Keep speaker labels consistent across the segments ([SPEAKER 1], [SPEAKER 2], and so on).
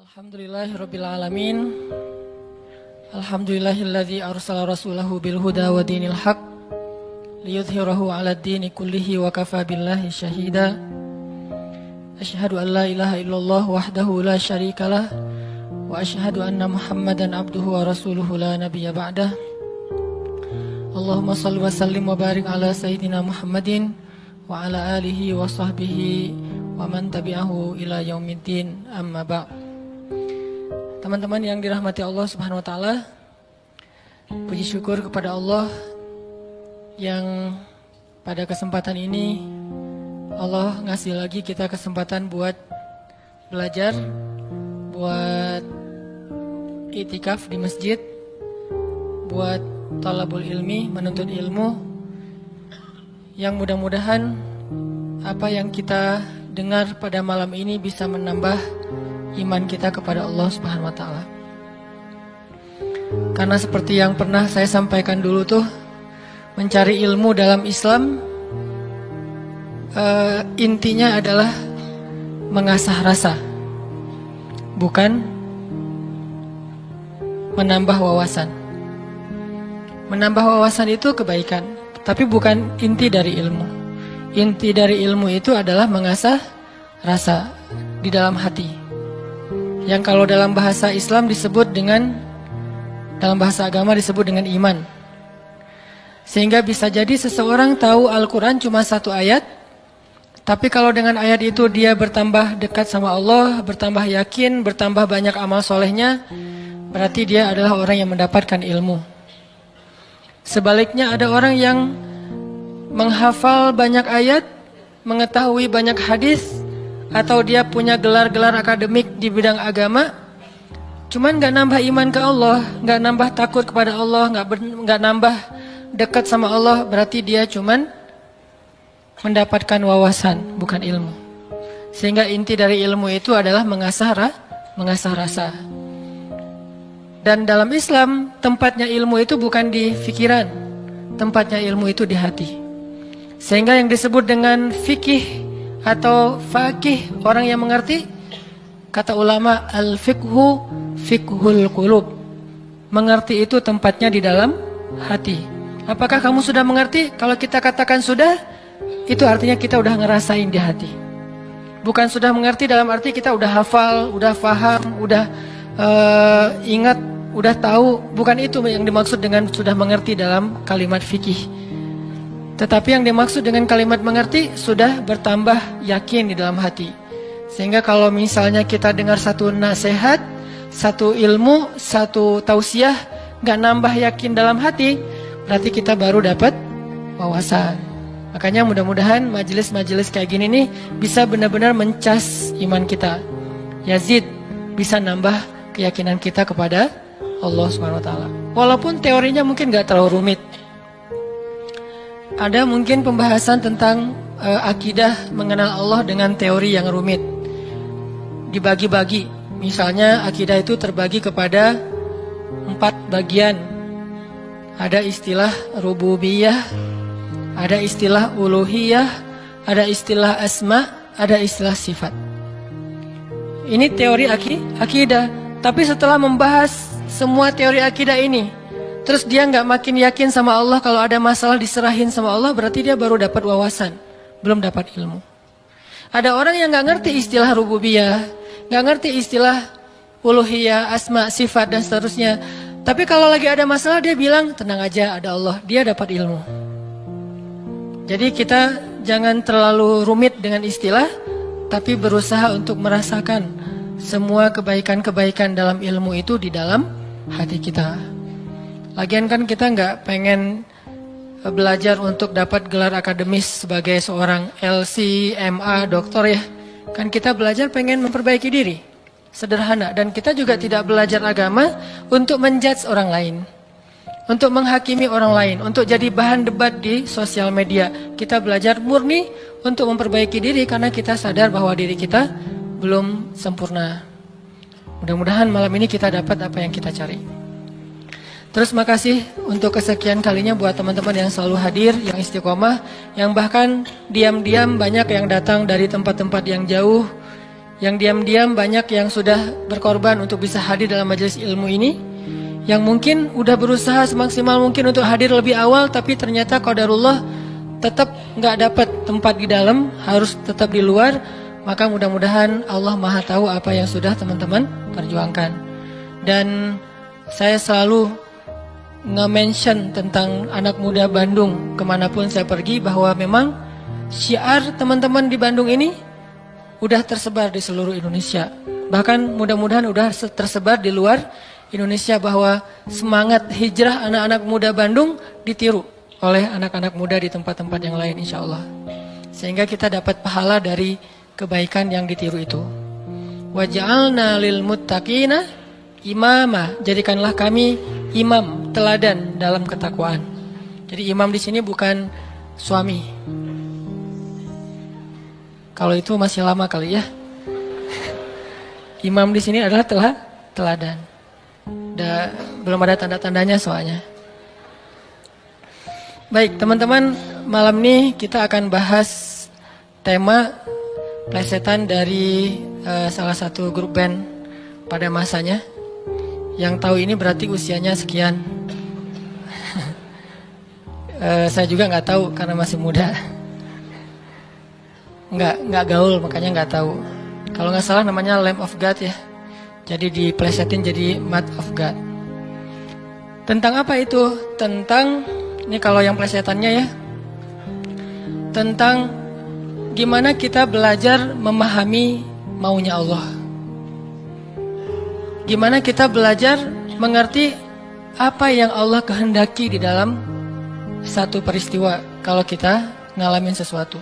[SPEAKER 1] Alhamdulillahirabbil alamin. Alhamdulillahilladzi arsala rasulahu bil huda wa dinil haq liyudhhirahu 'alad dini kullihi wa kafa billahi syahida. Asyhadu an la ilaha illallah wahdahu la syarikalah wa asyhadu anna Muhammadan abduhu wa rasuluhu la nabiyya ba'dah. Allahumma shalli wa sallim wa barik ala sayyidina Muhammadin wa ala alihi wa sahbihi wa man tabi'ahu ila yaumiddin, amma ba'd. Teman-teman yang dirahmati Allah Subhanahu wa taala, puji syukur kepada Allah yang pada kesempatan ini Allah ngasih lagi kita kesempatan buat belajar, buat itikaf di masjid, buat talabul ilmi, menuntut ilmu, yang mudah-mudahan apa yang kita dengar pada malam ini bisa menambah iman kita kepada Allah Subhanahu wa taala. Karena seperti yang pernah saya sampaikan dulu tuh, mencari ilmu dalam Islam intinya adalah mengasah rasa, bukan menambah wawasan. Menambah wawasan itu kebaikan, tapi bukan inti dari ilmu. Inti dari ilmu itu adalah mengasah rasa di dalam hati. Yang kalau dalam bahasa Islam disebut dengan, dalam bahasa agama disebut dengan iman. Sehingga bisa jadi seseorang tahu Al-Quran cuma satu ayat, tapi kalau dengan ayat itu dia bertambah dekat sama Allah, bertambah yakin, bertambah banyak amal solehnya, berarti dia adalah orang yang mendapatkan ilmu. Sebaliknya ada orang yang menghafal banyak ayat, mengetahui banyak hadis, atau dia punya gelar-gelar akademik di bidang agama, cuman gak nambah iman ke Allah, gak nambah takut kepada Allah, gak nambah dekat sama Allah, berarti dia cuman mendapatkan wawasan, bukan ilmu. Sehingga inti dari ilmu itu adalah mengasah rasa. Dan dalam Islam, tempatnya ilmu itu bukan di pikiran, tempatnya ilmu itu di hati. Sehingga yang disebut dengan fikih atau faqih, orang yang mengerti, kata ulama, al-fiqhu fiqhul qulub. Mengerti itu tempatnya di dalam hati. Apakah kamu sudah mengerti? Kalau kita katakan sudah, itu artinya kita udah ngerasain di hati. Bukan sudah mengerti dalam arti kita udah hafal, udah paham, udah ingat, udah tahu. Bukan itu yang dimaksud dengan sudah mengerti dalam kalimat fikih. Tetapi yang dimaksud dengan kalimat mengerti, sudah bertambah yakin di dalam hati. Sehingga kalau misalnya kita dengar satu nasihat, satu ilmu, satu tausiah, gak nambah yakin dalam hati, berarti kita baru dapat wawasan. Makanya mudah-mudahan majelis-majelis kayak gini nih bisa benar-benar mencas iman kita. Yazid, bisa nambah keyakinan kita kepada Allah SWT. Walaupun teorinya mungkin gak terlalu rumit. Ada mungkin pembahasan tentang akidah mengenal Allah dengan teori yang rumit. Dibagi-bagi. Misalnya akidah itu terbagi kepada 4 bagian. Ada istilah rububiyah, ada istilah uluhiyah, ada istilah asma, ada istilah sifat. Ini teori akidah. Tapi setelah membahas semua teori akidah ini, terus dia nggak makin yakin sama Allah, kalau ada masalah diserahin sama Allah, berarti dia baru dapat wawasan, belum dapat ilmu. Ada orang yang nggak ngerti istilah rububiyah, nggak ngerti istilah uluhiyah, asma, sifat dan seterusnya. Tapi kalau lagi ada masalah dia bilang tenang aja, ada Allah, dia dapat ilmu. Jadi kita jangan terlalu rumit dengan istilah, tapi berusaha untuk merasakan semua kebaikan-kebaikan dalam ilmu itu di dalam hati kita. Lagian kan kita nggak pengen belajar untuk dapat gelar akademis sebagai seorang LC, MA, doktor ya. Kan kita belajar pengen memperbaiki diri. Sederhana. Dan kita juga tidak belajar agama untuk menjudge orang lain. Untuk menghakimi orang lain. Untuk jadi bahan debat di sosial media. Kita belajar murni untuk memperbaiki diri karena kita sadar bahwa diri kita belum sempurna. Mudah-mudahan malam ini kita dapat apa yang kita cari. Terus makasih untuk kesekian kalinya buat teman-teman yang selalu hadir, yang istiqomah, yang bahkan diam-diam banyak yang datang dari tempat-tempat yang jauh, yang diam-diam banyak yang sudah berkorban untuk bisa hadir dalam majelis ilmu ini, yang mungkin udah berusaha semaksimal mungkin untuk hadir lebih awal, tapi ternyata qadarullah tetap nggak dapat tempat di dalam, harus tetap di luar. Maka mudah-mudahan Allah Maha tahu apa yang sudah teman-teman perjuangkan. Dan saya selalu nge-mention tentang anak muda Bandung kemanapun saya pergi, bahwa memang syiar teman-teman di Bandung ini udah tersebar di seluruh Indonesia. Bahkan mudah-mudahan udah tersebar di luar Indonesia, bahwa semangat hijrah anak-anak muda Bandung ditiru oleh anak-anak muda di tempat-tempat yang lain, insya Allah. Sehingga kita dapat pahala dari kebaikan yang ditiru itu. Waj'alna lil muttaqina imama, jadikanlah kami imam, teladan dalam ketakwaan. Jadi imam di sini bukan suami. Kalau itu masih lama kali ya. Imam di sini adalah teladan. Belum ada tanda-tandanya soalnya. Baik teman-teman, malam ini kita akan bahas tema plesetan dari salah satu grup band pada masanya. Yang tahu ini berarti usianya sekian. Saya juga nggak tahu karena masih muda. Nggak gaul, makanya nggak tahu. Kalau nggak salah namanya Lamb of God ya. Jadi diplesetin jadi Mat of God. Tentang apa itu? Tentang, ini kalau yang plesetannya ya, tentang gimana kita belajar memahami maunya Allah. Gimana kita belajar mengerti apa yang Allah kehendaki di dalam satu peristiwa kalau kita ngalamin sesuatu.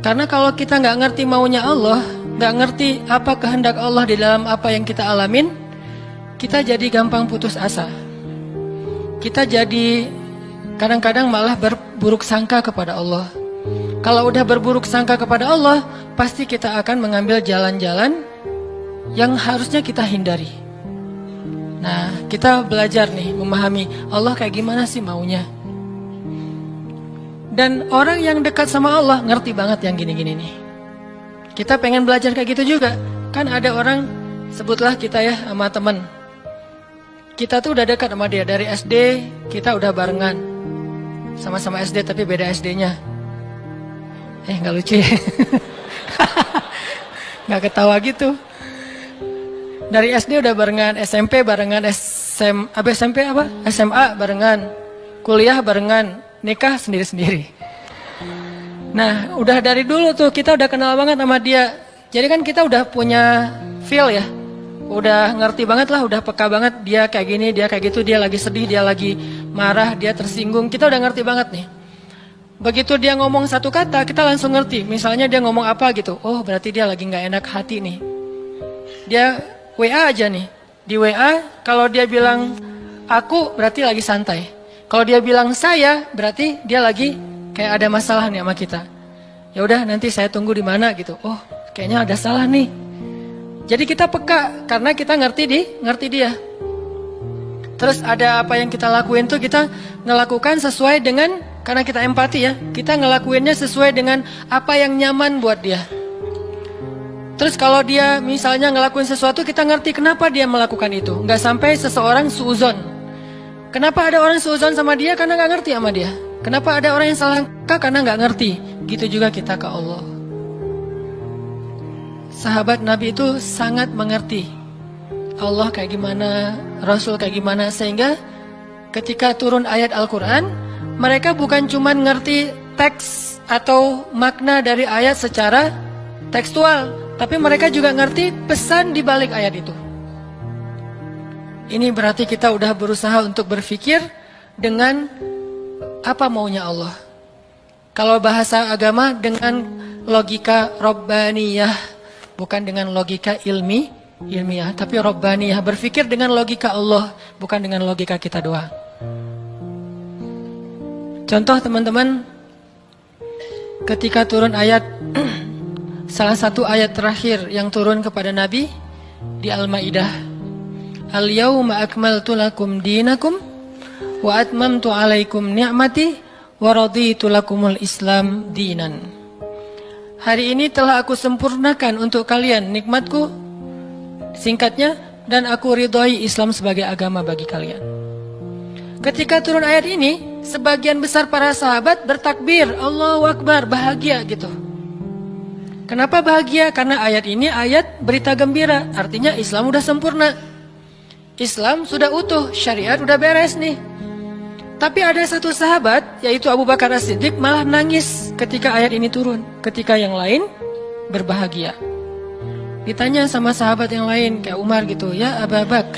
[SPEAKER 1] Karena kalau kita nggak ngerti maunya Allah, nggak ngerti apa kehendak Allah di dalam apa yang kita alamin, kita jadi gampang putus asa. Kita jadi kadang-kadang malah berburuk sangka kepada Allah. Kalau udah berburuk sangka kepada Allah, pasti kita akan mengambil jalan-jalan yang harusnya kita hindari. Nah, kita belajar nih memahami Allah kayak gimana sih maunya. Dan orang yang dekat sama Allah ngerti banget yang gini-gini nih. Kita pengen belajar kayak gitu juga. Kan ada orang, sebutlah kita ya sama teman. Kita tuh udah dekat sama dia dari SD, kita udah barengan. Sama-sama SD tapi beda SD-nya. Nggak lucu ya? Nggak ketawa gitu. Dari SD udah barengan, SMP barengan, SMP apa? SMA barengan, kuliah barengan, nikah sendiri-sendiri. Nah, udah dari dulu tuh kita udah kenal banget sama dia. Jadi kan kita udah punya feel ya. Udah ngerti banget lah, udah peka banget dia kayak gini, dia kayak gitu, dia lagi sedih, dia lagi marah, dia tersinggung. Kita udah ngerti banget nih. Begitu dia ngomong satu kata, kita langsung ngerti. Misalnya dia ngomong apa gitu, oh berarti dia lagi gak enak hati nih. Dia WA aja nih. Di WA kalau dia bilang aku berarti lagi santai. Kalau dia bilang saya berarti dia lagi kayak ada masalah nih sama kita. Ya udah nanti saya tunggu di mana gitu. Oh, kayaknya ada salah nih. Jadi kita peka karena kita ngerti dia. Terus ada apa yang kita lakuin tuh kita ngelakukan sesuai dengan, karena kita empati ya. Kita ngelakuinnya sesuai dengan apa yang nyaman buat dia. Terus kalau dia misalnya ngelakuin sesuatu, kita ngerti kenapa dia melakukan itu. Nggak sampai seseorang suuzon. Kenapa ada orang suuzon sama dia? Karena nggak ngerti sama dia. Kenapa ada orang yang salah sangka? Karena nggak ngerti. Gitu juga kita ke Allah. Sahabat Nabi itu sangat mengerti Allah kayak gimana, Rasul kayak gimana. Sehingga ketika turun ayat Al-Quran, mereka bukan cuma ngerti teks atau makna dari ayat secara tekstual, tapi mereka juga ngerti pesan di balik ayat itu. Ini berarti kita udah berusaha untuk berpikir dengan apa maunya Allah. Kalau bahasa agama dengan logika Rabbaniyah, bukan dengan logika ilmiah, tapi Rabbaniyah, berpikir dengan logika Allah, bukan dengan logika kita doang. Contoh teman-teman, ketika turun ayat salah satu ayat terakhir yang turun kepada Nabi di Al-Maidah, Al-yawma akmaltu lakum dinakum wa atmamtu alaikum ni'mati wa raditu lakumul Islam dinan. Hari ini telah aku sempurnakan untuk kalian nikmatku, singkatnya, dan aku ridhoi Islam sebagai agama bagi kalian. Ketika turun ayat ini, sebagian besar para sahabat bertakbir, Allahu Akbar, bahagia gitu. Kenapa bahagia? Karena ayat ini ayat berita gembira, artinya Islam udah sempurna. Islam sudah utuh, syariat udah beres nih. Tapi ada satu sahabat, yaitu Abu Bakar As-Siddiq, malah nangis ketika ayat ini turun. Ketika yang lain berbahagia. Ditanya sama sahabat yang lain, kayak Umar gitu, ya Abu Bakar,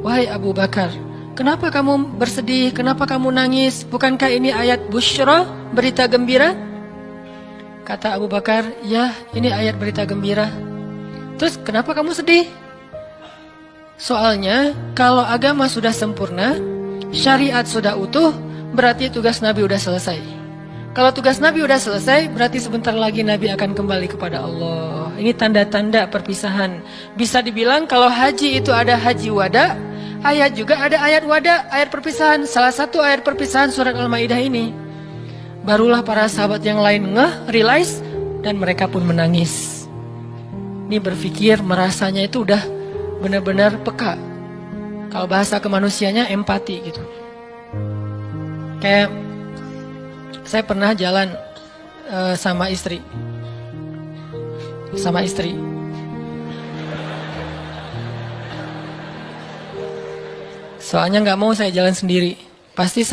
[SPEAKER 1] wahai Abu Bakar, kenapa kamu bersedih, kenapa kamu nangis? Bukankah ini ayat busyra, berita gembira? Kata Abu Bakar, ya ini ayat berita gembira. Terus kenapa kamu sedih? Soalnya kalau agama sudah sempurna, syariat sudah utuh, berarti tugas Nabi udah selesai. Kalau tugas Nabi udah selesai, berarti sebentar lagi Nabi akan kembali kepada Allah. Ini tanda-tanda perpisahan. Bisa dibilang kalau haji itu ada haji wada, ayat juga ada ayat wada, ayat perpisahan. Salah satu ayat perpisahan surat Al-Maidah ini. Barulah para sahabat yang lain realize, dan mereka pun menangis. Ini berpikir, merasanya itu udah benar-benar peka. Kalau bahasa kemanusianya empati gitu. Kayak saya pernah jalan sama istri. Soalnya nggak mau saya jalan sendiri, pasti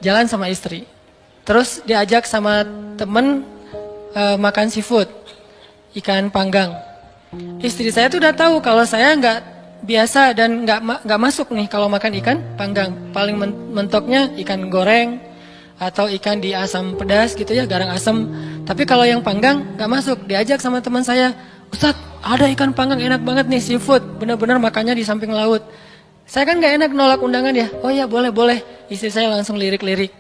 [SPEAKER 1] jalan sama istri. Terus diajak sama temen makan seafood, ikan panggang. Istri saya tuh udah tahu kalau saya nggak biasa dan nggak masuk nih kalau makan ikan panggang. Paling mentoknya ikan goreng atau ikan di asam pedas gitu ya, garang asam. Tapi kalau yang panggang nggak masuk. Diajak sama teman saya, Ustadz ada ikan panggang enak banget nih, seafood, bener-bener makannya di samping laut. Saya kan nggak enak nolak undangan ya. Oh ya boleh. Istri saya langsung lirik-lirik.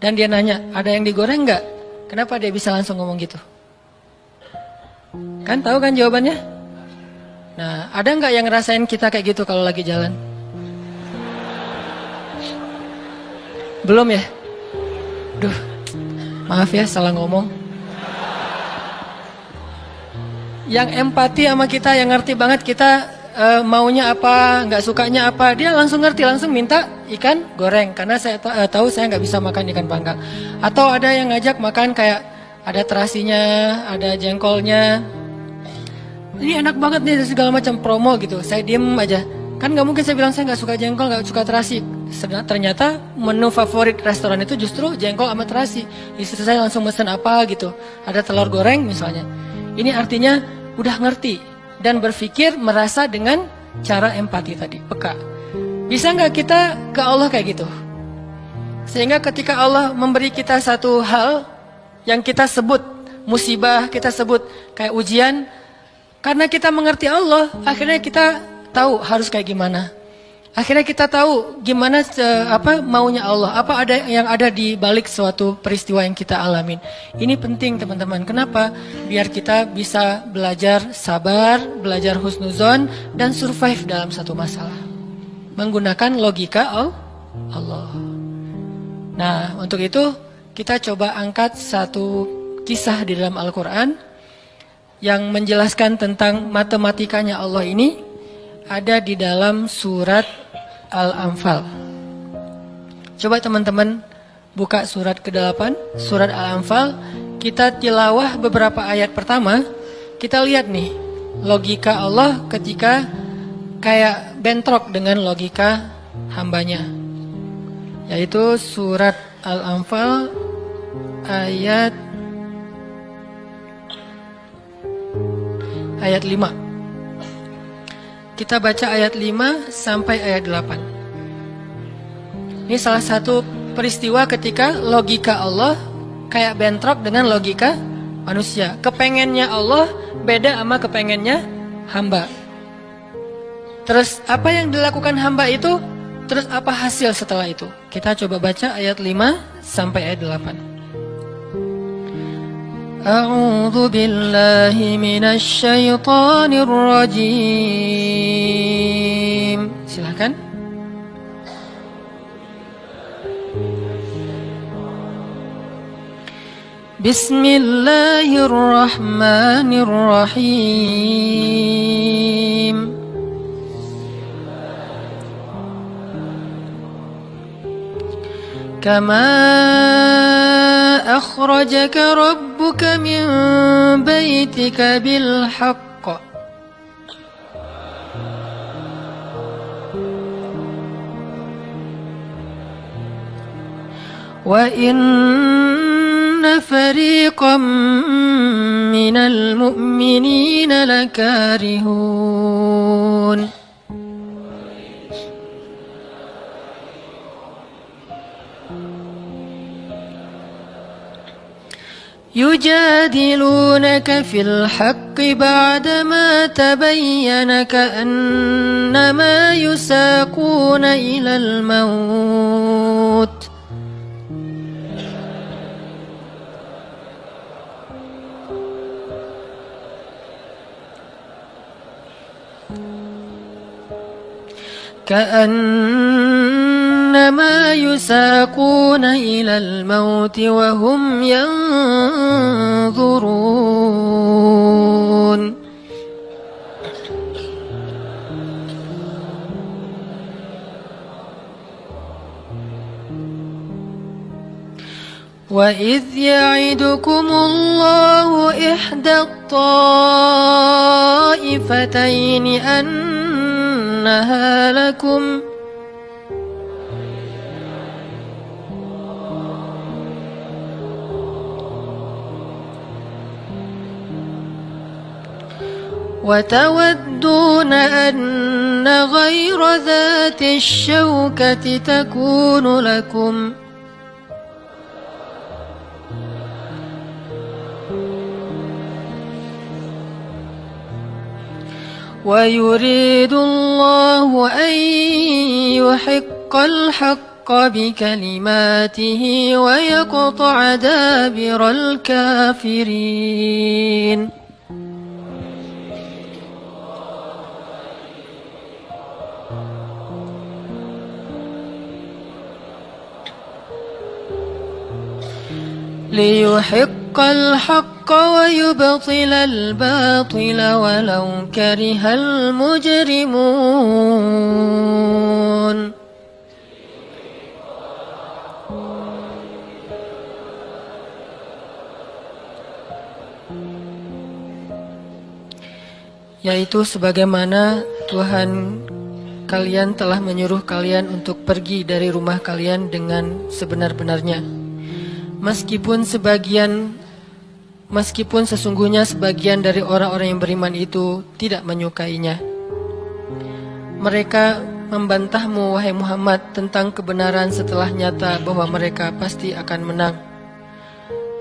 [SPEAKER 1] Dan dia nanya, ada yang digoreng nggak? Kenapa dia bisa langsung ngomong gitu? Kan tahu kan jawabannya? Nah, ada nggak yang ngerasain kita kayak gitu kalau lagi jalan? Belum ya? Duh, maaf ya salah ngomong. Yang empati sama kita, yang ngerti banget kita maunya apa, nggak sukanya apa, dia langsung ngerti, langsung minta ikan goreng. Karena saya tahu saya nggak bisa makan ikan panggang. Atau ada yang ngajak makan kayak ada terasinya, ada jengkolnya. Ini enak banget nih, segala macam promo gitu. Saya diem aja. Kan nggak mungkin saya bilang saya nggak suka jengkol, nggak suka terasi. Ternyata menu favorit restoran itu justru jengkol sama terasi. Istri saya langsung mesen apa gitu. Ada telur goreng misalnya. Ini artinya udah ngerti dan berpikir, merasa dengan cara empati tadi, peka. Bisa nggak kita ke Allah kayak gitu? Sehingga ketika Allah memberi kita satu hal yang kita sebut musibah, kita sebut kayak ujian, karena kita mengerti Allah, akhirnya kita tahu harus kayak gimana. Akhirnya kita tahu gimana maunya Allah, apa yang ada di balik suatu peristiwa yang kita alamin. Ini penting teman-teman. Kenapa? Biar kita bisa belajar sabar, belajar husnuzon, dan survive dalam satu masalah. Menggunakan logika Allah. Nah, untuk itu kita coba angkat satu kisah di dalam Al-Quran yang menjelaskan tentang matematikanya Allah ini, ada di dalam surat Al-Anfal. Coba teman-teman buka surat ke-8, surat Al-Anfal. Kita tilawah beberapa ayat pertama. Kita lihat nih logika Allah ketika kayak bentrok dengan logika hambanya. Yaitu surat Al-Anfal ayat 5. Kita baca ayat 5 sampai ayat 8. Ini salah satu peristiwa ketika logika Allah kayak bentrok dengan logika manusia. Kepengennya Allah beda sama kepengennya hamba. Terus apa yang dilakukan hamba itu, terus apa hasil setelah itu? Kita coba baca ayat 5 sampai ayat 8. A'udzu billahi minasy syaithanir rajim. Silakan. Bismillahirrahmanirrahim. Kama akhrajaka rabbuka min baitika bil haqq wa inna fariqam minal mu'minina lakarihun. يجادلونك في الحق بعدما تبين كأنما يساقون إلى الموت كأنما يساقون إلى الموت وهم ينظرون وإذ يعدكم الله إحدى الطائفتين أنها لكم وتودون أن غير ذات الشوكة تكون لكم ويريد الله أن يحق الحق بكلماته ويقطع دابر الكافرين. ليحق الحق ويبطل الباطل ولو كره المجرمون. Yaitu sebagaimana Tuhan kalian telah menyuruh kalian untuk pergi dari rumah kalian dengan sebenar-benarnya. Meskipun sesungguhnya sebagian dari orang-orang yang beriman itu tidak menyukainya. Mereka membantahmu wahai Muhammad tentang kebenaran setelah nyata bahwa mereka pasti akan menang.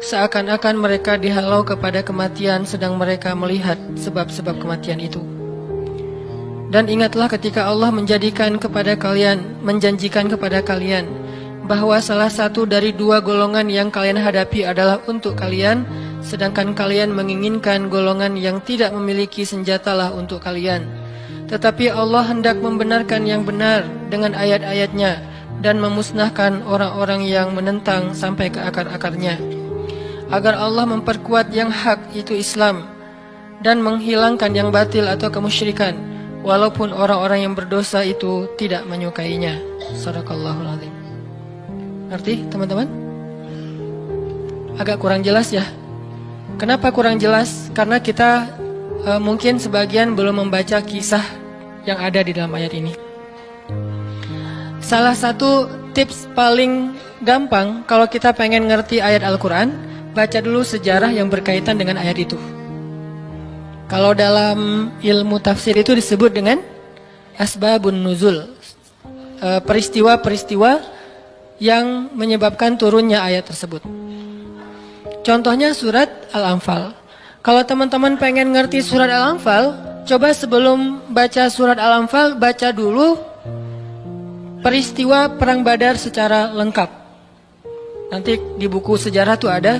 [SPEAKER 1] Seakan-akan mereka dihalau kepada kematian sedang mereka melihat sebab-sebab kematian itu. Dan ingatlah ketika Allah menjanjikan kepada kalian bahwa salah satu dari dua golongan yang kalian hadapi adalah untuk kalian, sedangkan kalian menginginkan golongan yang tidak memiliki senjatalah untuk kalian. Tetapi Allah hendak membenarkan yang benar dengan ayat-ayatnya dan memusnahkan orang-orang yang menentang sampai ke akar-akarnya, agar Allah memperkuat yang hak itu Islam dan menghilangkan yang batil atau kemusyrikan, walaupun orang-orang yang berdosa itu tidak menyukainya. Shadaqallahul Azim. Ngerti teman-teman? Agak kurang jelas ya. Kenapa kurang jelas? Karena kita mungkin sebagian belum membaca kisah yang ada di dalam ayat ini. Salah satu tips paling gampang kalau kita pengen ngerti ayat Al-Quran, baca dulu sejarah yang berkaitan dengan ayat itu. Kalau dalam ilmu tafsir itu disebut dengan asbabun nuzul, peristiwa-peristiwa yang menyebabkan turunnya ayat tersebut. Contohnya surat Al-Anfal. Kalau teman-teman pengen ngerti surat Al-Anfal, coba sebelum baca surat Al-Anfal, baca dulu peristiwa Perang Badar secara lengkap. Nanti di buku sejarah tuh ada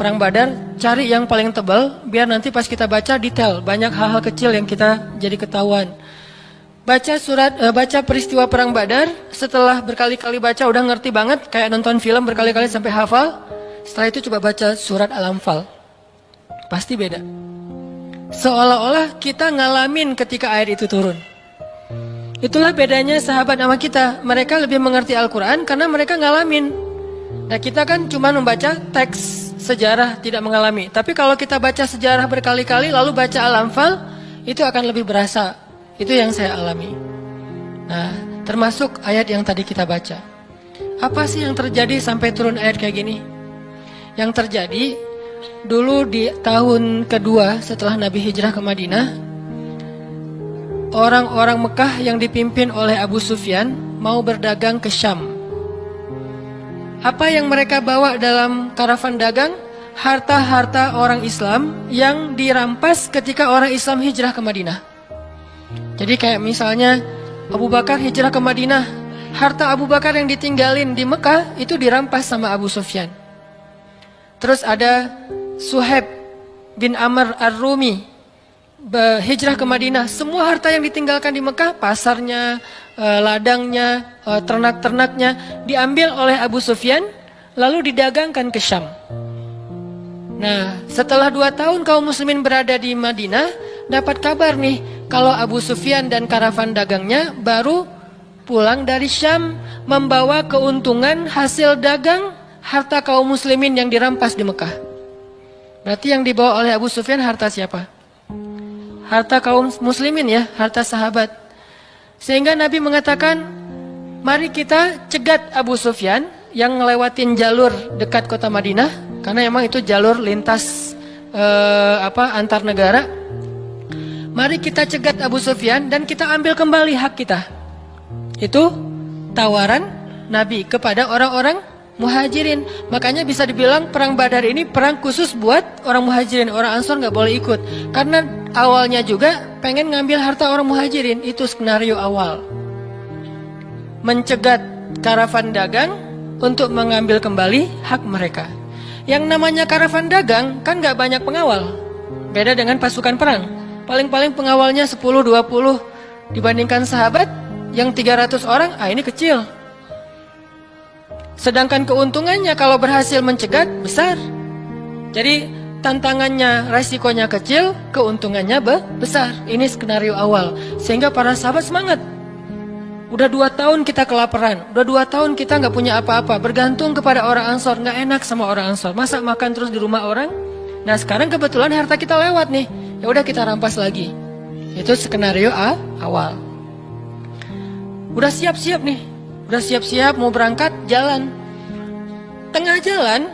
[SPEAKER 1] Perang Badar, cari yang paling tebal, biar nanti pas kita baca detail, banyak hal-hal kecil yang kita jadi ketahuan. Baca peristiwa Perang Badar, setelah berkali-kali baca udah ngerti banget, kayak nonton film berkali-kali sampai hafal. Setelah itu coba baca surat Al-Anfal. Pasti beda. Seolah-olah kita ngalamin ketika ayat itu turun. Itulah bedanya sahabat sama kita. Mereka lebih mengerti Al-Quran karena mereka ngalamin. Nah kita kan cuma membaca teks sejarah, tidak mengalami. Tapi kalau kita baca sejarah berkali-kali lalu baca Al-Anfal, itu akan lebih berasa. Itu yang saya alami. Nah termasuk ayat yang tadi kita baca. Apa sih yang terjadi sampai turun ayat kayak gini? Yang terjadi dulu di tahun kedua setelah Nabi hijrah ke Madinah, orang-orang Mekah yang dipimpin oleh Abu Sufyan mau berdagang ke Syam. Apa yang mereka bawa dalam karavan dagang? Harta-harta orang Islam yang dirampas ketika orang Islam hijrah ke Madinah. Jadi kayak misalnya Abu Bakar hijrah ke Madinah, harta Abu Bakar yang ditinggalin di Mekah itu dirampas sama Abu Sufyan. Terus ada Suhaib bin Amr Ar-Rumi hijrah ke Madinah. Semua harta yang ditinggalkan di Mekah, pasarnya, ladangnya, ternak-ternaknya diambil oleh Abu Sufyan lalu didagangkan ke Syam. Nah setelah 2 tahun kaum muslimin berada di Madinah, dapat kabar nih kalau Abu Sufyan dan karavan dagangnya baru pulang dari Syam membawa keuntungan hasil dagang harta kaum muslimin yang dirampas di Mekah. Berarti yang dibawa oleh Abu Sufyan harta siapa? Harta kaum muslimin ya, harta sahabat. Sehingga Nabi mengatakan, mari kita cegat Abu Sufyan yang ngelewatin jalur dekat kota Madinah, karena emang itu jalur lintas antar negara. Mari kita cegat Abu Sufyan dan kita ambil kembali hak kita. Itu tawaran Nabi kepada orang-orang Muhajirin. Makanya bisa dibilang perang Badar ini perang khusus buat orang Muhajirin. Orang Ansor nggak boleh ikut. Karena awalnya juga pengen ngambil harta orang Muhajirin. Itu skenario awal. Mencegat karavan dagang untuk mengambil kembali hak mereka. Yang namanya karavan dagang kan nggak banyak pengawal. Beda dengan pasukan perang. Paling-paling pengawalnya 10-20 dibandingkan sahabat yang 300 orang, ini kecil. Sedangkan keuntungannya kalau berhasil mencegat besar. Jadi tantangannya, resikonya kecil, keuntungannya besar. Ini skenario awal. Sehingga para sahabat semangat. Udah 2 tahun kita kelaparan, udah 2 tahun kita nggak punya apa-apa, bergantung kepada orang Ansor, nggak enak sama orang Ansor. Masa makan terus di rumah orang? Nah sekarang kebetulan harta kita lewat nih, ya udah kita rampas lagi. Itu skenario awal. Udah siap-siap nih, udah siap-siap mau berangkat jalan. Tengah jalan,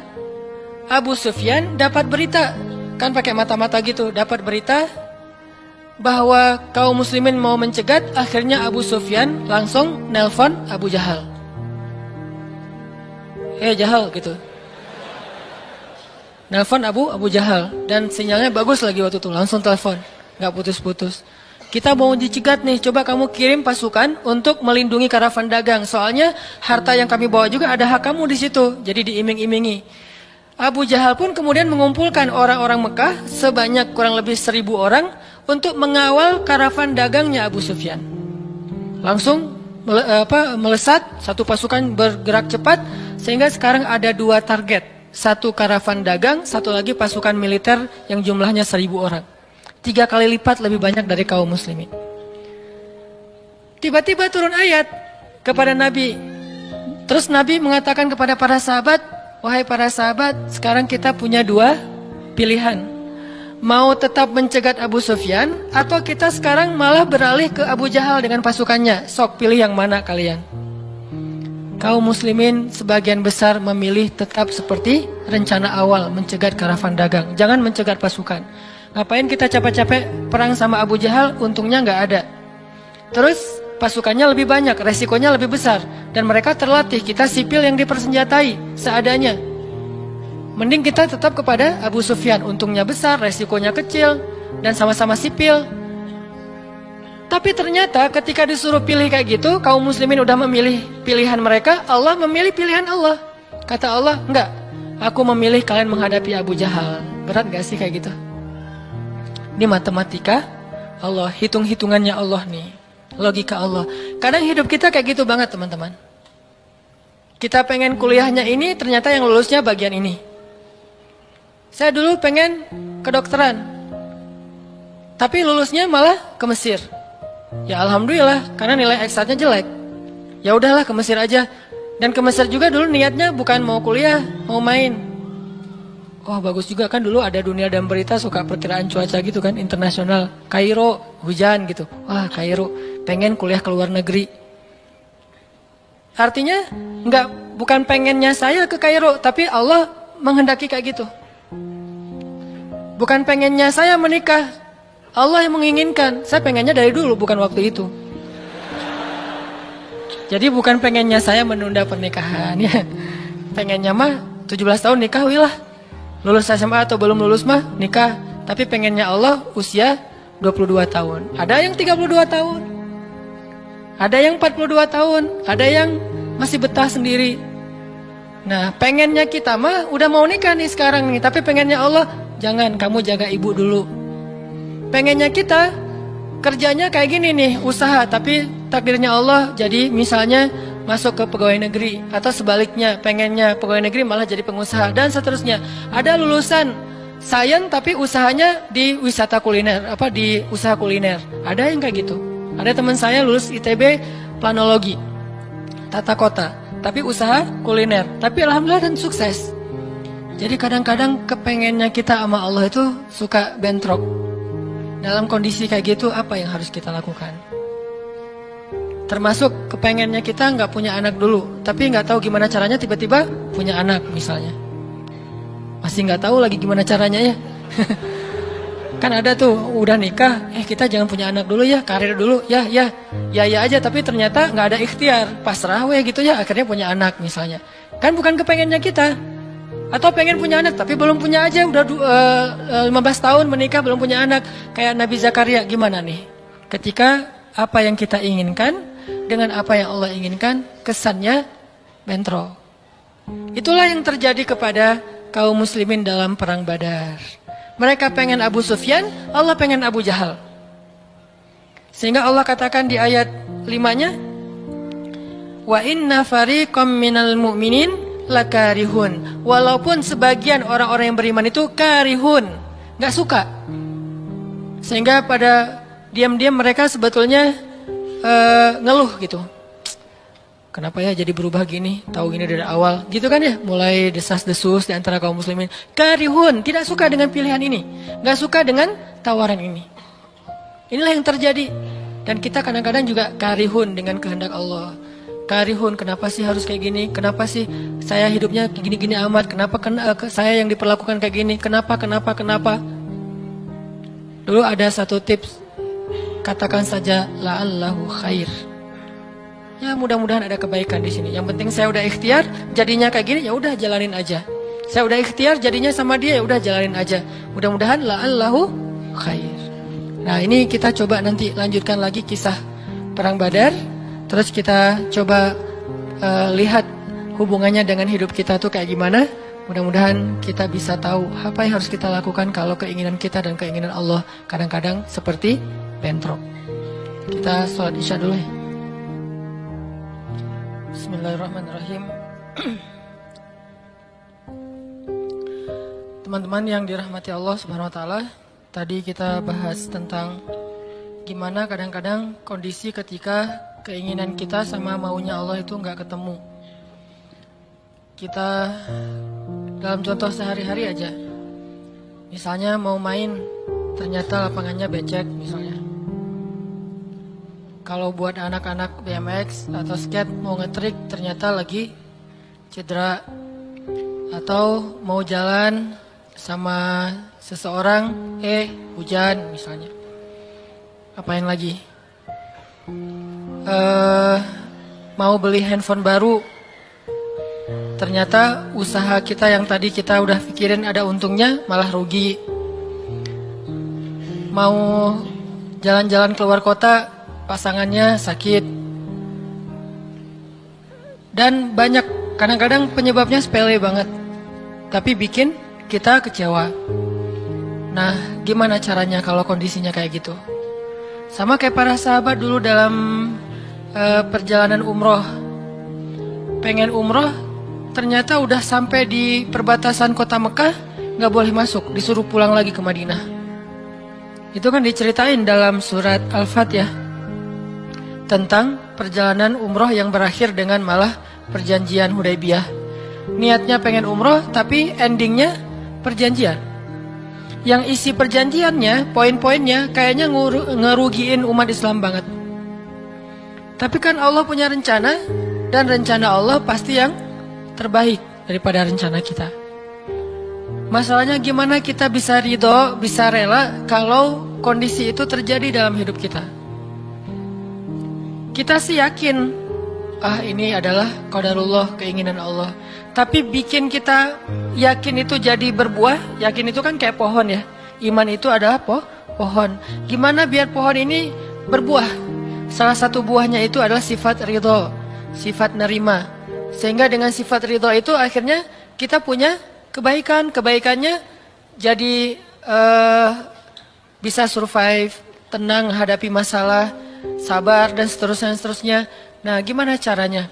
[SPEAKER 1] Abu Sufyan dapat berita, kan pakai mata-mata gitu, dapat berita bahwa kaum muslimin mau mencegat. Akhirnya Abu Sufyan langsung nelpon Abu Jahal. Jahal gitu. Nelpon Abu Jahal dan sinyalnya bagus lagi waktu itu, langsung telepon, nggak putus-putus. Kita mau dicegat nih, coba kamu kirim pasukan untuk melindungi karavan dagang. Soalnya harta yang kami bawa juga ada hak kamu di situ. Jadi diiming-imingi. Abu Jahal pun kemudian mengumpulkan orang-orang Mekah sebanyak kurang lebih 1000 orang untuk mengawal karavan dagangnya Abu Sufyan. Langsung melesat, satu pasukan bergerak cepat sehingga sekarang ada 2 target. Satu karavan dagang, satu lagi pasukan militer yang jumlahnya 1000 orang. 3 kali lipat lebih banyak dari kaum muslimin. Tiba-tiba turun ayat kepada Nabi. Terus Nabi mengatakan kepada para sahabat, wahai para sahabat, sekarang kita punya 2 pilihan. Mau tetap mencegat Abu Sufyan, atau kita sekarang malah beralih ke Abu Jahal dengan pasukannya. Sok pilih yang mana kalian. Kaum muslimin sebagian besar memilih tetap seperti rencana awal, mencegat karavan dagang. Jangan mencegat pasukan. Ngapain kita capek-capek perang sama Abu Jahal, untungnya nggak ada. Terus pasukannya lebih banyak, resikonya lebih besar. Dan mereka terlatih, kita sipil yang dipersenjatai seadanya. Mending kita tetap kepada Abu Sufyan, untungnya besar, resikonya kecil, dan sama-sama sipil. Tapi ternyata ketika disuruh pilih kayak gitu, kaum muslimin udah memilih pilihan mereka, Allah memilih pilihan Allah. Kata Allah, enggak, aku memilih kalian menghadapi Abu Jahal. Berat gak sih kayak gitu? Ini matematika Allah, hitung-hitungannya Allah nih, logika Allah. Kadang hidup kita kayak gitu banget teman-teman. Kita pengen kuliahnya ini, ternyata yang lulusnya bagian ini. Saya dulu pengen kedokteran, tapi lulusnya malah ke Mesir. Ya alhamdulillah, karena nilai eksatnya jelek. Ya udahlah ke Mesir aja. Dan ke Mesir juga dulu niatnya bukan mau kuliah, mau main. Wah bagus juga kan, dulu ada Dunia dan Berita suka perkiraan cuaca gitu kan, internasional. Kairo hujan gitu. Wah Kairo, pengen kuliah ke luar negeri. Artinya bukan pengennya saya ke Kairo, tapi Allah menghendaki kayak gitu. Bukan pengennya saya menikah, Allah yang menginginkan. Saya pengennya dari dulu, bukan waktu itu. Jadi bukan pengennya saya menunda pernikahan ya. Pengennya mah 17 tahun nikah wilah. Lulus SMA atau belum lulus mah nikah. Tapi pengennya Allah usia 22 tahun. Ada yang 32 tahun. Ada yang 42 tahun. Ada yang masih betah sendiri. Nah pengennya kita mah udah mau nikah nih sekarang nih. Tapi pengennya Allah, jangan, kamu jaga ibu dulu. Pengennya kita kerjanya kayak gini nih, usaha, tapi takdirnya Allah jadi misalnya masuk ke pegawai negeri, atau sebaliknya pengennya pegawai negeri malah jadi pengusaha, dan seterusnya. Ada lulusan sains tapi usahanya di wisata kuliner, di usaha kuliner. Ada yang kayak gitu. Ada teman saya lulus ITB planologi, tata kota, tapi usaha kuliner, tapi alhamdulillah dan sukses. Jadi kadang-kadang kepengennya kita sama Allah itu suka bentrok. Dalam kondisi kayak gitu, apa yang harus kita lakukan? Termasuk kepengennya kita nggak punya anak dulu, tapi nggak tahu gimana caranya tiba-tiba punya anak misalnya. Masih nggak tahu lagi gimana caranya ya. Kan ada tuh udah nikah, kita jangan punya anak dulu ya, karir dulu ya aja, tapi ternyata nggak ada ikhtiar, pasrah gitu ya, akhirnya punya anak misalnya. Kan bukan kepengennya kita. Atau pengen punya anak tapi belum punya aja, udah 15 tahun menikah belum punya anak. Kayak Nabi Zakaria, gimana nih? Ketika apa yang kita inginkan dengan apa yang Allah inginkan, kesannya bentrok. Itulah yang terjadi kepada kaum muslimin dalam perang Badar. Mereka pengen Abu Sufyan, Allah pengen Abu Jahal. Sehingga Allah katakan di ayat 5-nya, wa inna fariqam minal mu'minin lakarihun. Walaupun sebagian orang-orang yang beriman itu karihun, gak suka. Sehingga pada diam-diam mereka sebetulnya ngeluh gitu. Kenapa ya jadi berubah gini? Tahu gini dari awal gitu kan ya. Mulai desas-desus di antara kaum muslimin. Karihun, tidak suka dengan pilihan ini, gak suka dengan tawaran ini. Inilah yang terjadi. Dan kita kadang-kadang juga karihun dengan kehendak Allah. Karihun, kenapa sih harus kayak gini? Kenapa sih saya hidupnya gini-gini amat? Kenapa saya yang diperlakukan kayak gini? Kenapa? Dulu ada satu tips, katakan saja la'allahu khair. Ya mudah-mudahan ada kebaikan di sini. Yang penting saya udah ikhtiar, jadinya kayak gini, ya udah jalanin aja. Saya udah ikhtiar, jadinya sama dia, ya udah jalanin aja. Mudah-mudahan la'allahu khair. Nah ini kita coba nanti lanjutkan lagi kisah perang Badar. Terus kita coba lihat hubungannya dengan hidup kita tuh kayak gimana. Mudah-mudahan kita bisa tahu apa yang harus kita lakukan kalau keinginan kita dan keinginan Allah kadang-kadang seperti bentrok. Kita sholat isya dulu ya. Bismillahirrahmanirrahim. Teman-teman yang dirahmati Allah Subhanahu wa taala, tadi kita bahas tentang gimana kadang-kadang kondisi ketika keinginan kita sama maunya Allah itu nggak ketemu. Kita dalam contoh sehari-hari aja, misalnya mau main, ternyata lapangannya becek misalnya. Kalau buat anak-anak BMX atau skate mau ngetrik, ternyata lagi cedera. Atau mau jalan sama seseorang, hujan misalnya. Apain lagi? Mau beli handphone baru, ternyata usaha kita yang tadi kita udah pikirin ada untungnya malah rugi. Mau jalan-jalan keluar kota, pasangannya sakit. Dan banyak, kadang-kadang penyebabnya sepele banget, tapi bikin kita kecewa. Nah gimana caranya kalau kondisinya kayak gitu? Sama kayak para sahabat dulu dalam perjalanan umroh. Pengen umroh, ternyata udah sampai di perbatasan kota Mekah, nggak boleh masuk, disuruh pulang lagi ke Madinah. Itu kan diceritain dalam surat Al-Fatihah tentang perjalanan umroh yang berakhir dengan malah perjanjian Hudaybiyah. Niatnya pengen umroh tapi endingnya perjanjian. Yang isi perjanjiannya, poin-poinnya kayaknya ngerugiin umat Islam banget. Tapi kan Allah punya rencana, dan rencana Allah pasti yang terbaik daripada rencana kita. Masalahnya gimana kita bisa ridho, bisa rela kalau kondisi itu terjadi dalam hidup kita. Kita sih yakin, ini adalah qadarullah, keinginan Allah. Tapi bikin kita yakin itu jadi berbuah, yakin itu kan kayak pohon ya. Iman itu adalah pohon. Gimana biar pohon ini berbuah? Salah satu buahnya itu adalah sifat ridho, sifat nerima. Sehingga dengan sifat ridho itu akhirnya kita punya kebaikan. Kebaikannya jadi bisa survive, tenang hadapi masalah, sabar dan seterusnya. Nah, gimana caranya?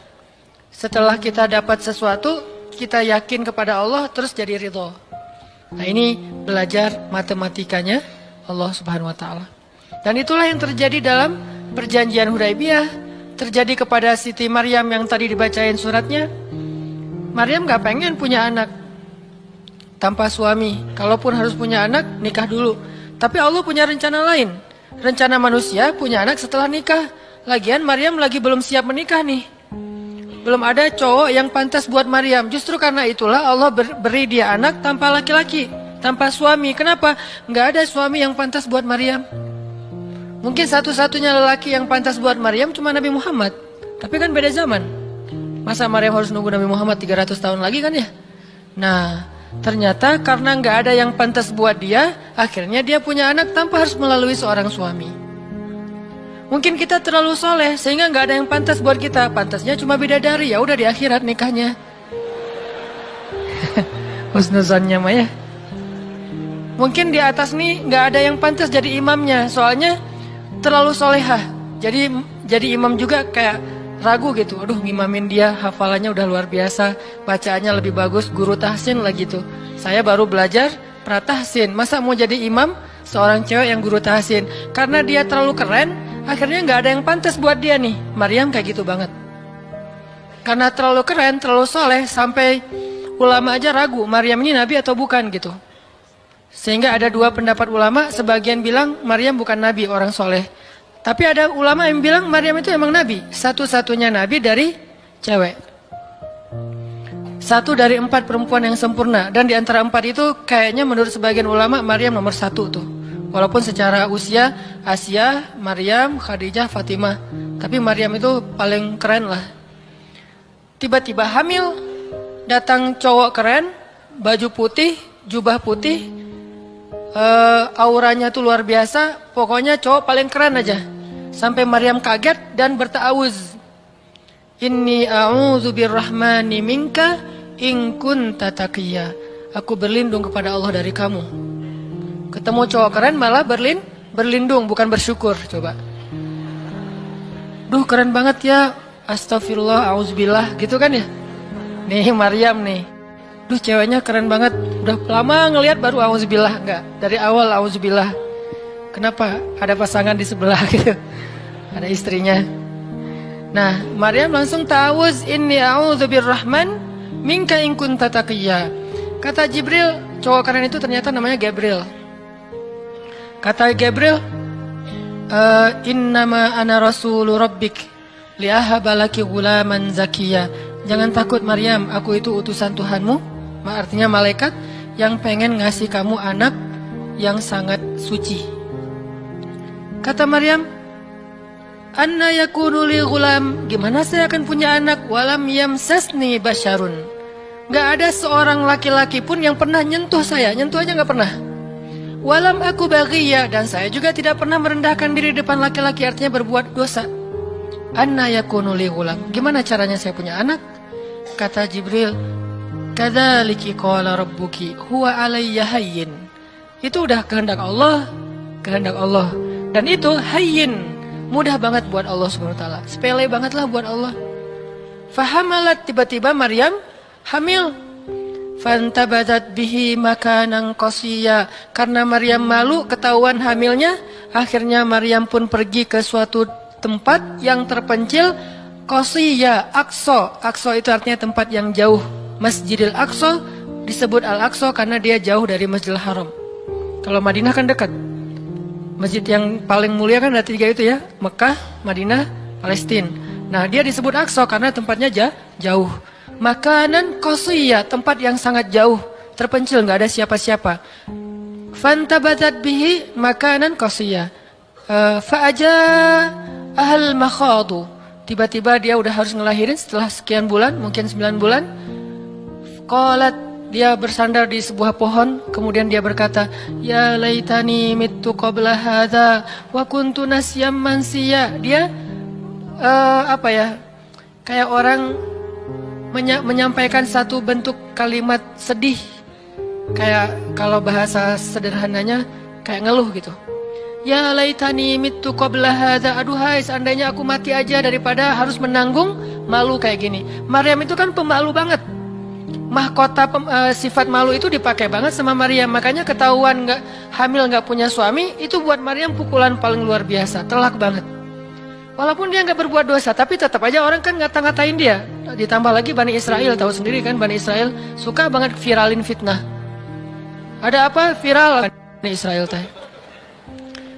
[SPEAKER 1] Setelah kita dapat sesuatu, kita yakin kepada Allah, terus jadi ridho. Nah, ini belajar matematikanya Allah Subhanahu wa Ta'ala. Dan itulah yang terjadi dalam perjanjian Hudaybiyah, terjadi kepada Siti Maryam yang tadi dibacain suratnya. Maryam gak pengen punya anak tanpa suami. Kalaupun harus punya anak, nikah dulu. Tapi Allah punya rencana lain. Rencana manusia punya anak setelah nikah. Lagian Maryam lagi belum siap menikah nih. Belum ada cowok yang pantas buat Maryam. Justru karena itulah Allah beri dia anak tanpa laki-laki, tanpa suami. Kenapa? Gak ada suami yang pantas buat Maryam. Mungkin satu-satunya lelaki yang pantas buat Maryam cuma Nabi Muhammad. Tapi kan beda zaman. Masa Maryam harus nunggu Nabi Muhammad 300 tahun lagi kan ya? Nah, ternyata karena nggak ada yang pantas buat dia, akhirnya dia punya anak tanpa harus melalui seorang suami. Mungkin kita terlalu soleh sehingga nggak ada yang pantas buat kita. Pantasnya cuma bidadari, ya udah di akhirat nikahnya. Husnuzannya mah ya. Mungkin di atas nih nggak ada yang pantas jadi imamnya, soalnya terlalu solehah. Jadi imam juga kayak ragu gitu. Aduh, ngimamin dia, hafalannya udah luar biasa, bacaannya lebih bagus, guru tahsin lagi tuh. Saya baru belajar pratahsin, masa mau jadi imam seorang cewek yang guru tahsin? Karena dia terlalu keren, akhirnya nggak ada yang pantas buat dia nih. Maryam kayak gitu banget. Karena terlalu keren, terlalu soleh, sampai ulama aja ragu Maryam ini nabi atau bukan gitu. Sehingga ada dua pendapat ulama, sebagian bilang Maryam bukan nabi, orang soleh. Tapi ada ulama yang bilang Maryam itu emang nabi, satu-satunya nabi dari cewek. Satu dari 4 perempuan yang sempurna. Dan di antara 4 itu kayaknya menurut sebagian ulama Maryam nomor 1 tuh. Walaupun secara usia Asia, Maryam, Khadijah, Fatimah, tapi Maryam itu paling keren lah. Tiba-tiba hamil, datang cowok keren, baju putih, jubah putih, auranya tuh luar biasa. Pokoknya cowok paling keren aja. Sampai Maryam kaget dan berta'awuz. Inni a'udzu birrahmani minka in kunta taqiyya. Aku berlindung kepada Allah dari kamu. Ketemu cowok keren malah berlindung, bukan bersyukur. Coba. Duh, keren banget ya. Astagfirullah, auzubillah, gitu kan ya. Nih Maryam nih. Duh, ceweknya keren banget. Udah lama ngelihat baru auzubillah. Enggak, dari awal auzubillah. Kenapa? Ada pasangan di sebelah gitu. Ada istrinya. Nah, Maryam langsung ta'awuz, inni a'udzu birrahman minka in kunta taqiyya. Kata Jibril, cowok keren itu ternyata namanya Gabriel. Kata Gabriel, innama ana rasulu rabbik li'ahaba laki ghulaman zakiyya. Jangan takut Maryam, aku itu utusan Tuhanmu. Artinya malaikat yang pengen ngasih kamu anak yang sangat suci. Kata Maryam, anna yakunu li ghulam, gimana saya akan punya anak? Walam yamsasni basyarun, gak ada seorang laki-laki pun yang pernah nyentuh saya, nyentuh aja gak pernah. Walam aku baghiyya, dan saya juga tidak pernah merendahkan diri depan laki-laki, artinya berbuat dosa. Anna yakunu li ghulam, gimana caranya saya punya anak? Kata Jibril, kadzaliki qala rabbuki huwa alayya hayyin. Itu udah kehendak Allah, kehendak Allah. Dan itu hayyin, mudah banget buat Allah Subhanahu wa taala. Sepele banget lah buat Allah. Fahamalat, tiba-tiba Maryam hamil. fantabadat bihi makanan qasiyya. Karena Maryam malu ketahuan hamilnya, akhirnya Maryam pun pergi ke suatu tempat yang terpencil, qasiyya, Aqsa. Aqsa itu artinya tempat yang jauh. Masjidil Aqsa disebut Al-Aqsa karena dia jauh dari Masjidil Haram. Kalau Madinah kan dekat. Masjid yang paling mulia kan ada 3 itu ya, Mekah, Madinah, Palestina. Nah, dia disebut Aqsa karena tempatnya jauh. Makanan qasiyya, tempat yang sangat jauh, terpencil, nggak ada siapa-siapa. Fantabatat bihi makanan qasiyya. Fa'aja ahal makhadu. Tiba-tiba dia udah harus ngelahirin setelah sekian bulan, mungkin 9 bulan. Qalat, dia bersandar di sebuah pohon, kemudian dia berkata, ya laitani mittu qabla hadza wa kuntu nasyam mansiya. Dia kayak orang menyampaikan satu bentuk kalimat sedih, kayak kalau bahasa sederhananya kayak ngeluh gitu. Ya laitani mittu qabla hadza, aduhai seandainya aku mati aja daripada harus menanggung malu kayak gini. Maryam itu kan pemalu banget. Mahkota sifat malu itu dipakai banget sama Maryam. Makanya ketahuan hamil nggak punya suami, itu buat Maryam pukulan paling luar biasa, telak banget. Walaupun dia nggak berbuat dosa, tapi tetap aja orang kan ngata-ngatain dia. Ditambah lagi Bani Israel, tahu sendiri kan, Bani Israel suka banget viralin fitnah. Ada apa viral Bani Israel teh?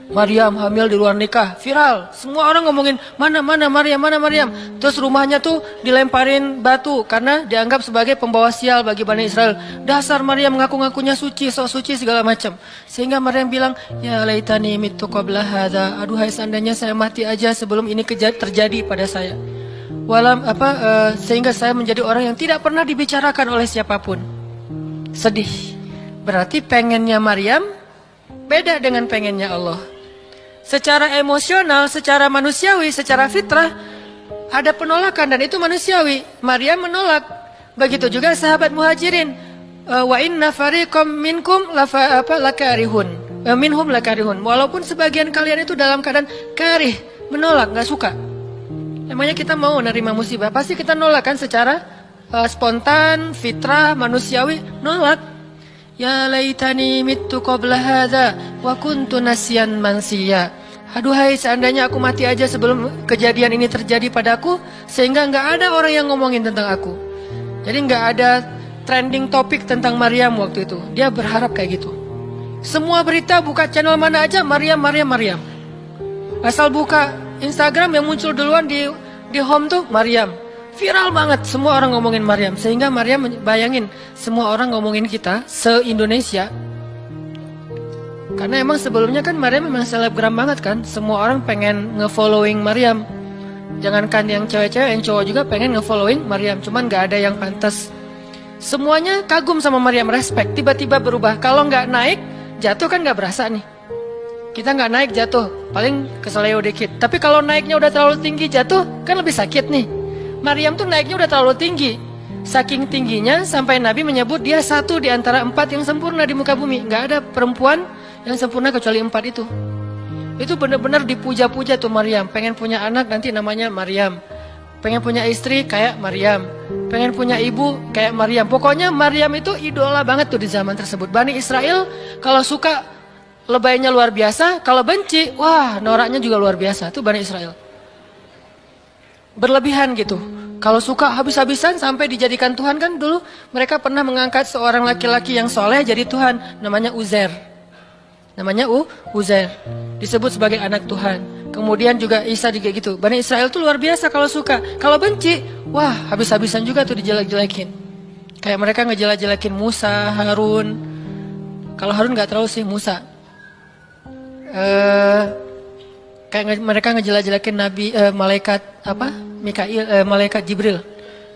[SPEAKER 1] Maryam hamil di luar nikah, viral. Semua orang ngomongin mana Maryam. Terus rumahnya tuh dilemparin batu karena dianggap sebagai pembawa sial bagi Bani Israel. Dasar Maryam ngaku-ngakunya suci, sok suci segala macam. Sehingga Maryam bilang, ya laitani mittu qabla hadza. Aduhai seandainya saya mati aja sebelum ini terjadi pada saya. Sehingga saya menjadi orang yang tidak pernah dibicarakan oleh siapapun. Sedih. Berarti pengennya Maryam beda dengan pengennya Allah. Secara emosional, secara manusiawi, secara fitrah ada penolakan dan itu manusiawi. Maryam menolak. Begitu juga sahabat Muhajirin. Wa inna fariqam minkum lakarihun. Minhum lakarihun. Walaupun sebagian kalian itu dalam keadaan karih, menolak, nggak suka. Emangnya kita mau nerima musibah? Pasti kita nolak kan secara spontan, fitrah, manusiawi, nolak. Ya laitani mittu qabla hadza wa kuntu nasyan mansiya. Aduhai seandainya aku mati aja sebelum kejadian ini terjadi padaku, sehingga nggak ada orang yang ngomongin tentang aku. Jadi nggak ada trending topik tentang Maryam waktu itu. Dia berharap kayak gitu. Semua berita buka channel mana aja Maryam. Asal buka Instagram yang muncul duluan di home tuh Maryam. Viral banget, semua orang ngomongin Maryam. Sehingga Maryam bayangin, semua orang ngomongin kita se-Indonesia. Karena emang sebelumnya kan Maryam memang selebgram banget kan. Semua orang pengen nge-following Maryam. Jangankan yang cewek-cewek, yang cowok juga pengen nge-following Maryam. Cuman gak ada yang pantas. Semuanya kagum sama Maryam, respect. Tiba-tiba berubah, kalau gak naik, jatuh kan gak berasa nih. Kita gak naik jatuh, paling keseleo dikit. Tapi kalau naiknya udah terlalu tinggi jatuh, kan lebih sakit nih. Maryam tuh naiknya udah terlalu tinggi. Saking tingginya sampai Nabi menyebut dia satu di antara 4 yang sempurna di muka bumi. Gak ada perempuan yang sempurna kecuali 4 itu. Itu benar-benar dipuja-puja tuh Maryam. Pengen punya anak nanti namanya Maryam. Pengen punya istri kayak Maryam. Pengen punya ibu kayak Maryam. Pokoknya Maryam itu idola banget tuh di zaman tersebut. Bani Israel kalau suka lebaynya luar biasa. Kalau benci, wah noraknya juga luar biasa. Itu Bani Israel. Berlebihan gitu. Kalau suka habis-habisan sampai dijadikan Tuhan kan dulu mereka pernah mengangkat seorang laki-laki yang soleh jadi Tuhan. Namanya Uzair. Namanya Uzair. Disebut sebagai anak Tuhan. Kemudian juga Isa juga gitu. Bani Israel tuh luar biasa kalau suka. Kalau benci, wah habis-habisan juga tuh dijelek-jelekin. Kayak mereka ngejelek-jelekin Musa, Harun. Kalau Harun gak terlalu sih, Musa. Kayak mereka ngejelek-jelekin Nabi, malaikat malaikat Jibril.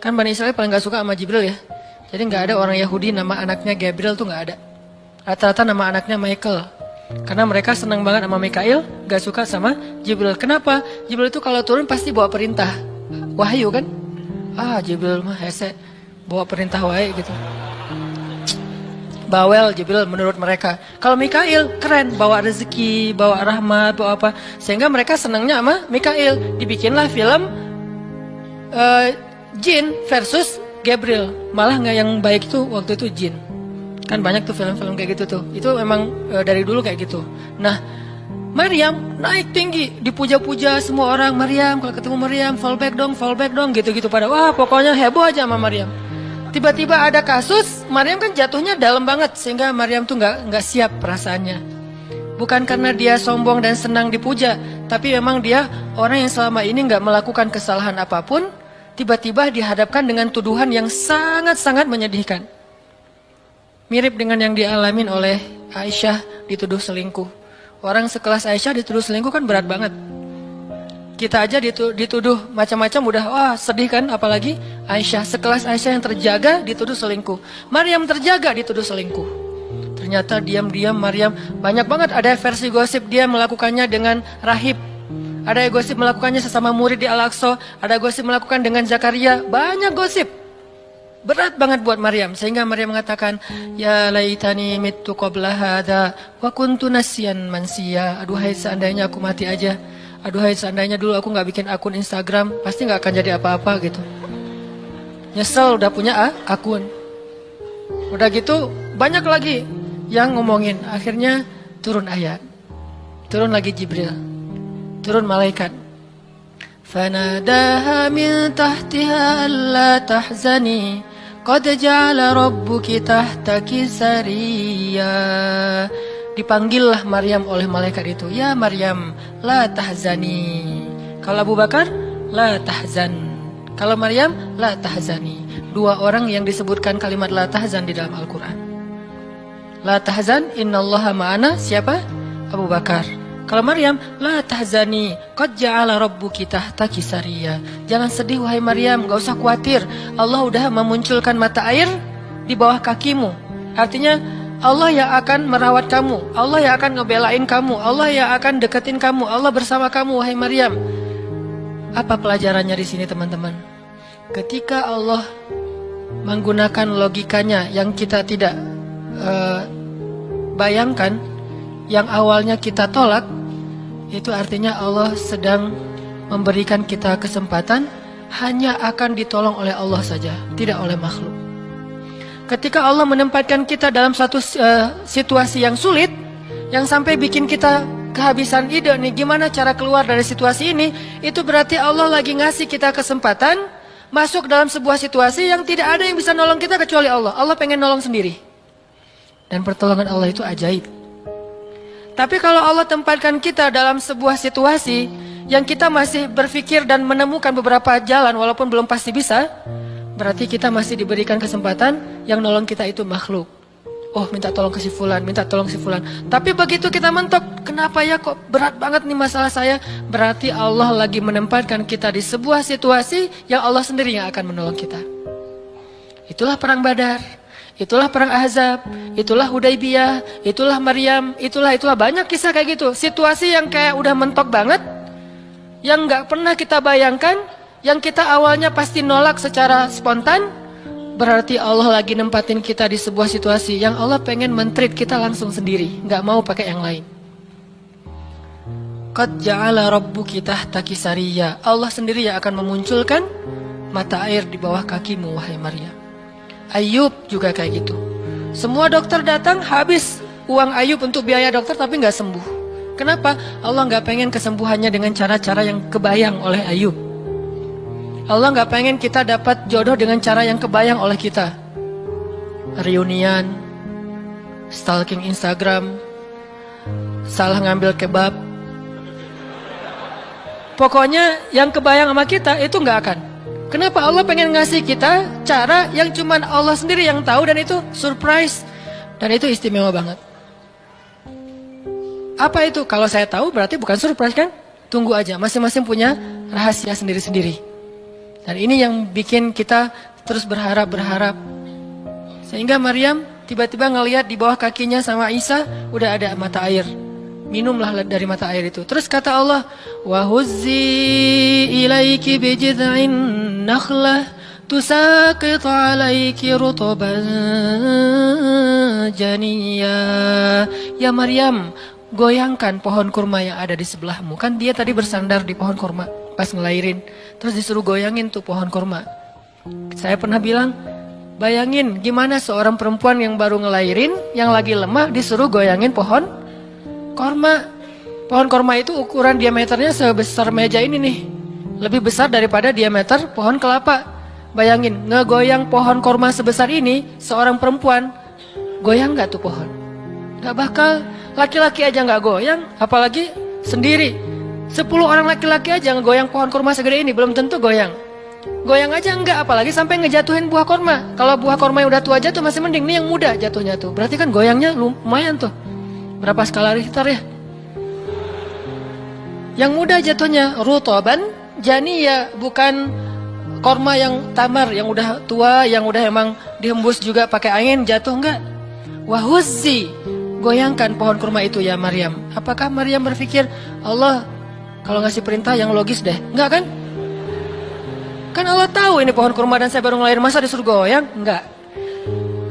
[SPEAKER 1] Kan Bani Israel paling gak suka sama Jibril ya. Jadi gak ada orang Yahudi nama anaknya Gabriel tuh gak ada. Rata-rata nama anaknya Michael. Karena mereka senang banget sama Mikail, gak suka sama Jibril. Kenapa? Jibril itu kalau turun pasti bawa perintah. Wahyu kan? Jibril mah hese, bawa perintah wae gitu. Bawel Jibril menurut mereka. Kalau Mikail keren, bawa rezeki, bawa rahmat, bawa apa. Sehingga mereka senangnya sama Mikail. Dibikinlah film Jin versus Gabriel. Malah nggak yang baik itu waktu itu jin. Kan banyak tuh film-film kayak gitu tuh. Itu memang dari dulu kayak gitu. Nah, Maryam naik tinggi, dipuja-puja semua orang. Maryam, kalau ketemu Maryam, fall back dong, gitu-gitu pada. Wah, pokoknya heboh aja sama Maryam. Tiba-tiba ada kasus, Maryam kan jatuhnya dalam banget sehingga Maryam tuh nggak siap perasaannya. Bukan karena dia sombong dan senang dipuja, tapi memang dia orang yang selama ini nggak melakukan kesalahan apapun, tiba-tiba dihadapkan dengan tuduhan yang sangat-sangat menyedihkan. Mirip dengan yang dialamin oleh Aisyah dituduh selingkuh. Orang sekelas Aisyah dituduh selingkuh kan berat banget. Kita aja dituduh macam-macam udah wah sedih kan, apalagi Aisyah sekelas Aisyah yang terjaga dituduh selingkuh. Maryam terjaga dituduh selingkuh. Ternyata diam-diam Maryam banyak banget ada versi gosip dia melakukannya dengan rahib. Ada gosip melakukannya sesama murid di Al-Aqsa, ada gosip melakukan dengan Zakaria, banyak gosip. Berat banget buat Maryam sehingga Maryam mengatakan, "Ya laitani mittu qabla hadza wa kuntu nasyan mansiya." Aduhai seandainya aku mati aja. Aduhai seandainya dulu aku nggak bikin akun Instagram, pasti nggak akan jadi apa-apa gitu. Nyesel udah punya akun. Udah gitu banyak lagi yang ngomongin. Akhirnya turun ayat, turun lagi Jibril, turun malaikat. Fanadaha min tahtiha alla tahzani qad ja'ala rabbuki tahtaki sariya. Dipanggillah Maryam oleh malaikat itu, ya Maryam, la tahzani. Kalau Abu Bakar, la tahzan. Kalau Maryam, la tahzani. Dua orang yang disebutkan kalimat la tahzan di dalam Al-Quran. La tahzan, innallaha ma'ana. Siapa? Abu Bakar. Kalau Maryam, la tahzani, qad ja'ala rabbuki tahtaki sariya. Jangan sedih wahai Maryam, gak usah khawatir. Allah udah memunculkan mata air di bawah kakimu. Artinya Allah yang akan merawat kamu, Allah yang akan ngebelain kamu, Allah yang akan deketin kamu, Allah bersama kamu wahai Maryam. Apa pelajarannya di sini teman-teman? Ketika Allah menggunakan logikanya yang kita tidak bayangkan, yang awalnya kita tolak, itu artinya Allah sedang memberikan kita kesempatan, hanya akan ditolong oleh Allah saja, tidak oleh makhluk. Ketika Allah menempatkan kita dalam satu situasi yang sulit, yang sampai bikin kita kehabisan ide nih, gimana cara keluar dari situasi ini, itu berarti Allah lagi ngasih kita kesempatan masuk dalam sebuah situasi yang tidak ada yang bisa nolong kita kecuali Allah. Allah pengen nolong sendiri. Dan pertolongan Allah itu ajaib. Tapi kalau Allah tempatkan kita dalam sebuah situasi yang kita masih berpikir dan menemukan beberapa jalan walaupun belum pasti bisa, berarti kita masih diberikan kesempatan yang nolong kita itu makhluk. Oh, minta tolong ke si fulan, minta tolong si fulan. Tapi begitu kita mentok, kenapa ya kok berat banget nih masalah saya? Berarti Allah lagi menempatkan kita di sebuah situasi yang Allah sendiri yang akan menolong kita. Itulah perang Badar, itulah perang Ahzab, itulah Hudaybiyah, itulah Maryam, itulah banyak kisah kayak gitu. Situasi yang kayak udah mentok banget, yang nggak pernah kita bayangkan, yang kita awalnya pasti nolak secara spontan, berarti Allah lagi nempatin kita di sebuah situasi yang Allah pengen men-treat kita langsung sendiri, nggak mau pakai yang lain. Qad ja'ala rabbuki tahtaki sariya. Allah sendiri yang akan memunculkan mata air di bawah kakimu wahai Maryam. Ayub juga kayak gitu. Semua dokter datang, habis uang Ayub untuk biaya dokter tapi nggak sembuh. Kenapa? Allah nggak pengen kesembuhannya dengan cara-cara yang kebayang oleh Ayub. Allah nggak pengen kita dapat jodoh dengan cara yang kebayang oleh kita. Reunian, stalking Instagram, salah ngambil kebab. Pokoknya yang kebayang sama kita itu nggak akan. Kenapa? Allah pengen ngasih kita cara yang cuman Allah sendiri yang tahu, dan itu surprise, dan itu istimewa banget. Apa itu? Kalau saya tahu berarti bukan surprise kan? Tunggu aja, masing-masing punya rahasia sendiri-sendiri. Dan ini yang bikin kita terus berharap. Sehingga Maryam tiba-tiba ngelihat di bawah kakinya sama Isa udah ada mata air. Minumlah dari mata air itu. Terus kata Allah, "Wa huzzi ilaiki bijid'in nakhlah tusaqit 'alaiki rutban janiyya." Ya Maryam, goyangkan pohon kurma yang ada di sebelahmu. Kan dia tadi bersandar di pohon kurma pas ngelahirin. Terus disuruh goyangin tuh pohon kurma. Saya pernah bilang, bayangin gimana seorang perempuan yang baru ngelahirin, yang lagi lemah disuruh goyangin pohon korma. Pohon korma itu ukuran diameternya sebesar meja ini nih. Lebih besar daripada diameter pohon kelapa. Bayangin, ngegoyang pohon korma sebesar ini, seorang perempuan, goyang gak tuh pohon? Gak bakal. Laki-laki aja gak goyang, apalagi sendiri. 10 orang laki-laki aja ngegoyang pohon korma segede ini, belum tentu goyang. Goyang aja enggak, apalagi sampai ngejatuhin buah korma. Kalau buah korma yang udah tua jatuh masih mending, nih yang muda jatuhnya tuh. Berarti kan goyangnya lumayan tuh. Berapa skala Richter ya? Yang muda jatuhnya rutoban, janiyah, bukan korma yang tamar, yang udah tua, yang udah emang dihembus juga pakai angin jatuh, enggak. Wahuzzi, goyangkan pohon kurma itu ya Maryam. Apakah Maryam berpikir, Allah kalau ngasih perintah yang logis deh? Enggak kan? Kan Allah tahu ini pohon kurma dan saya baru ngelahirin, masa disuruh goyang? Enggak.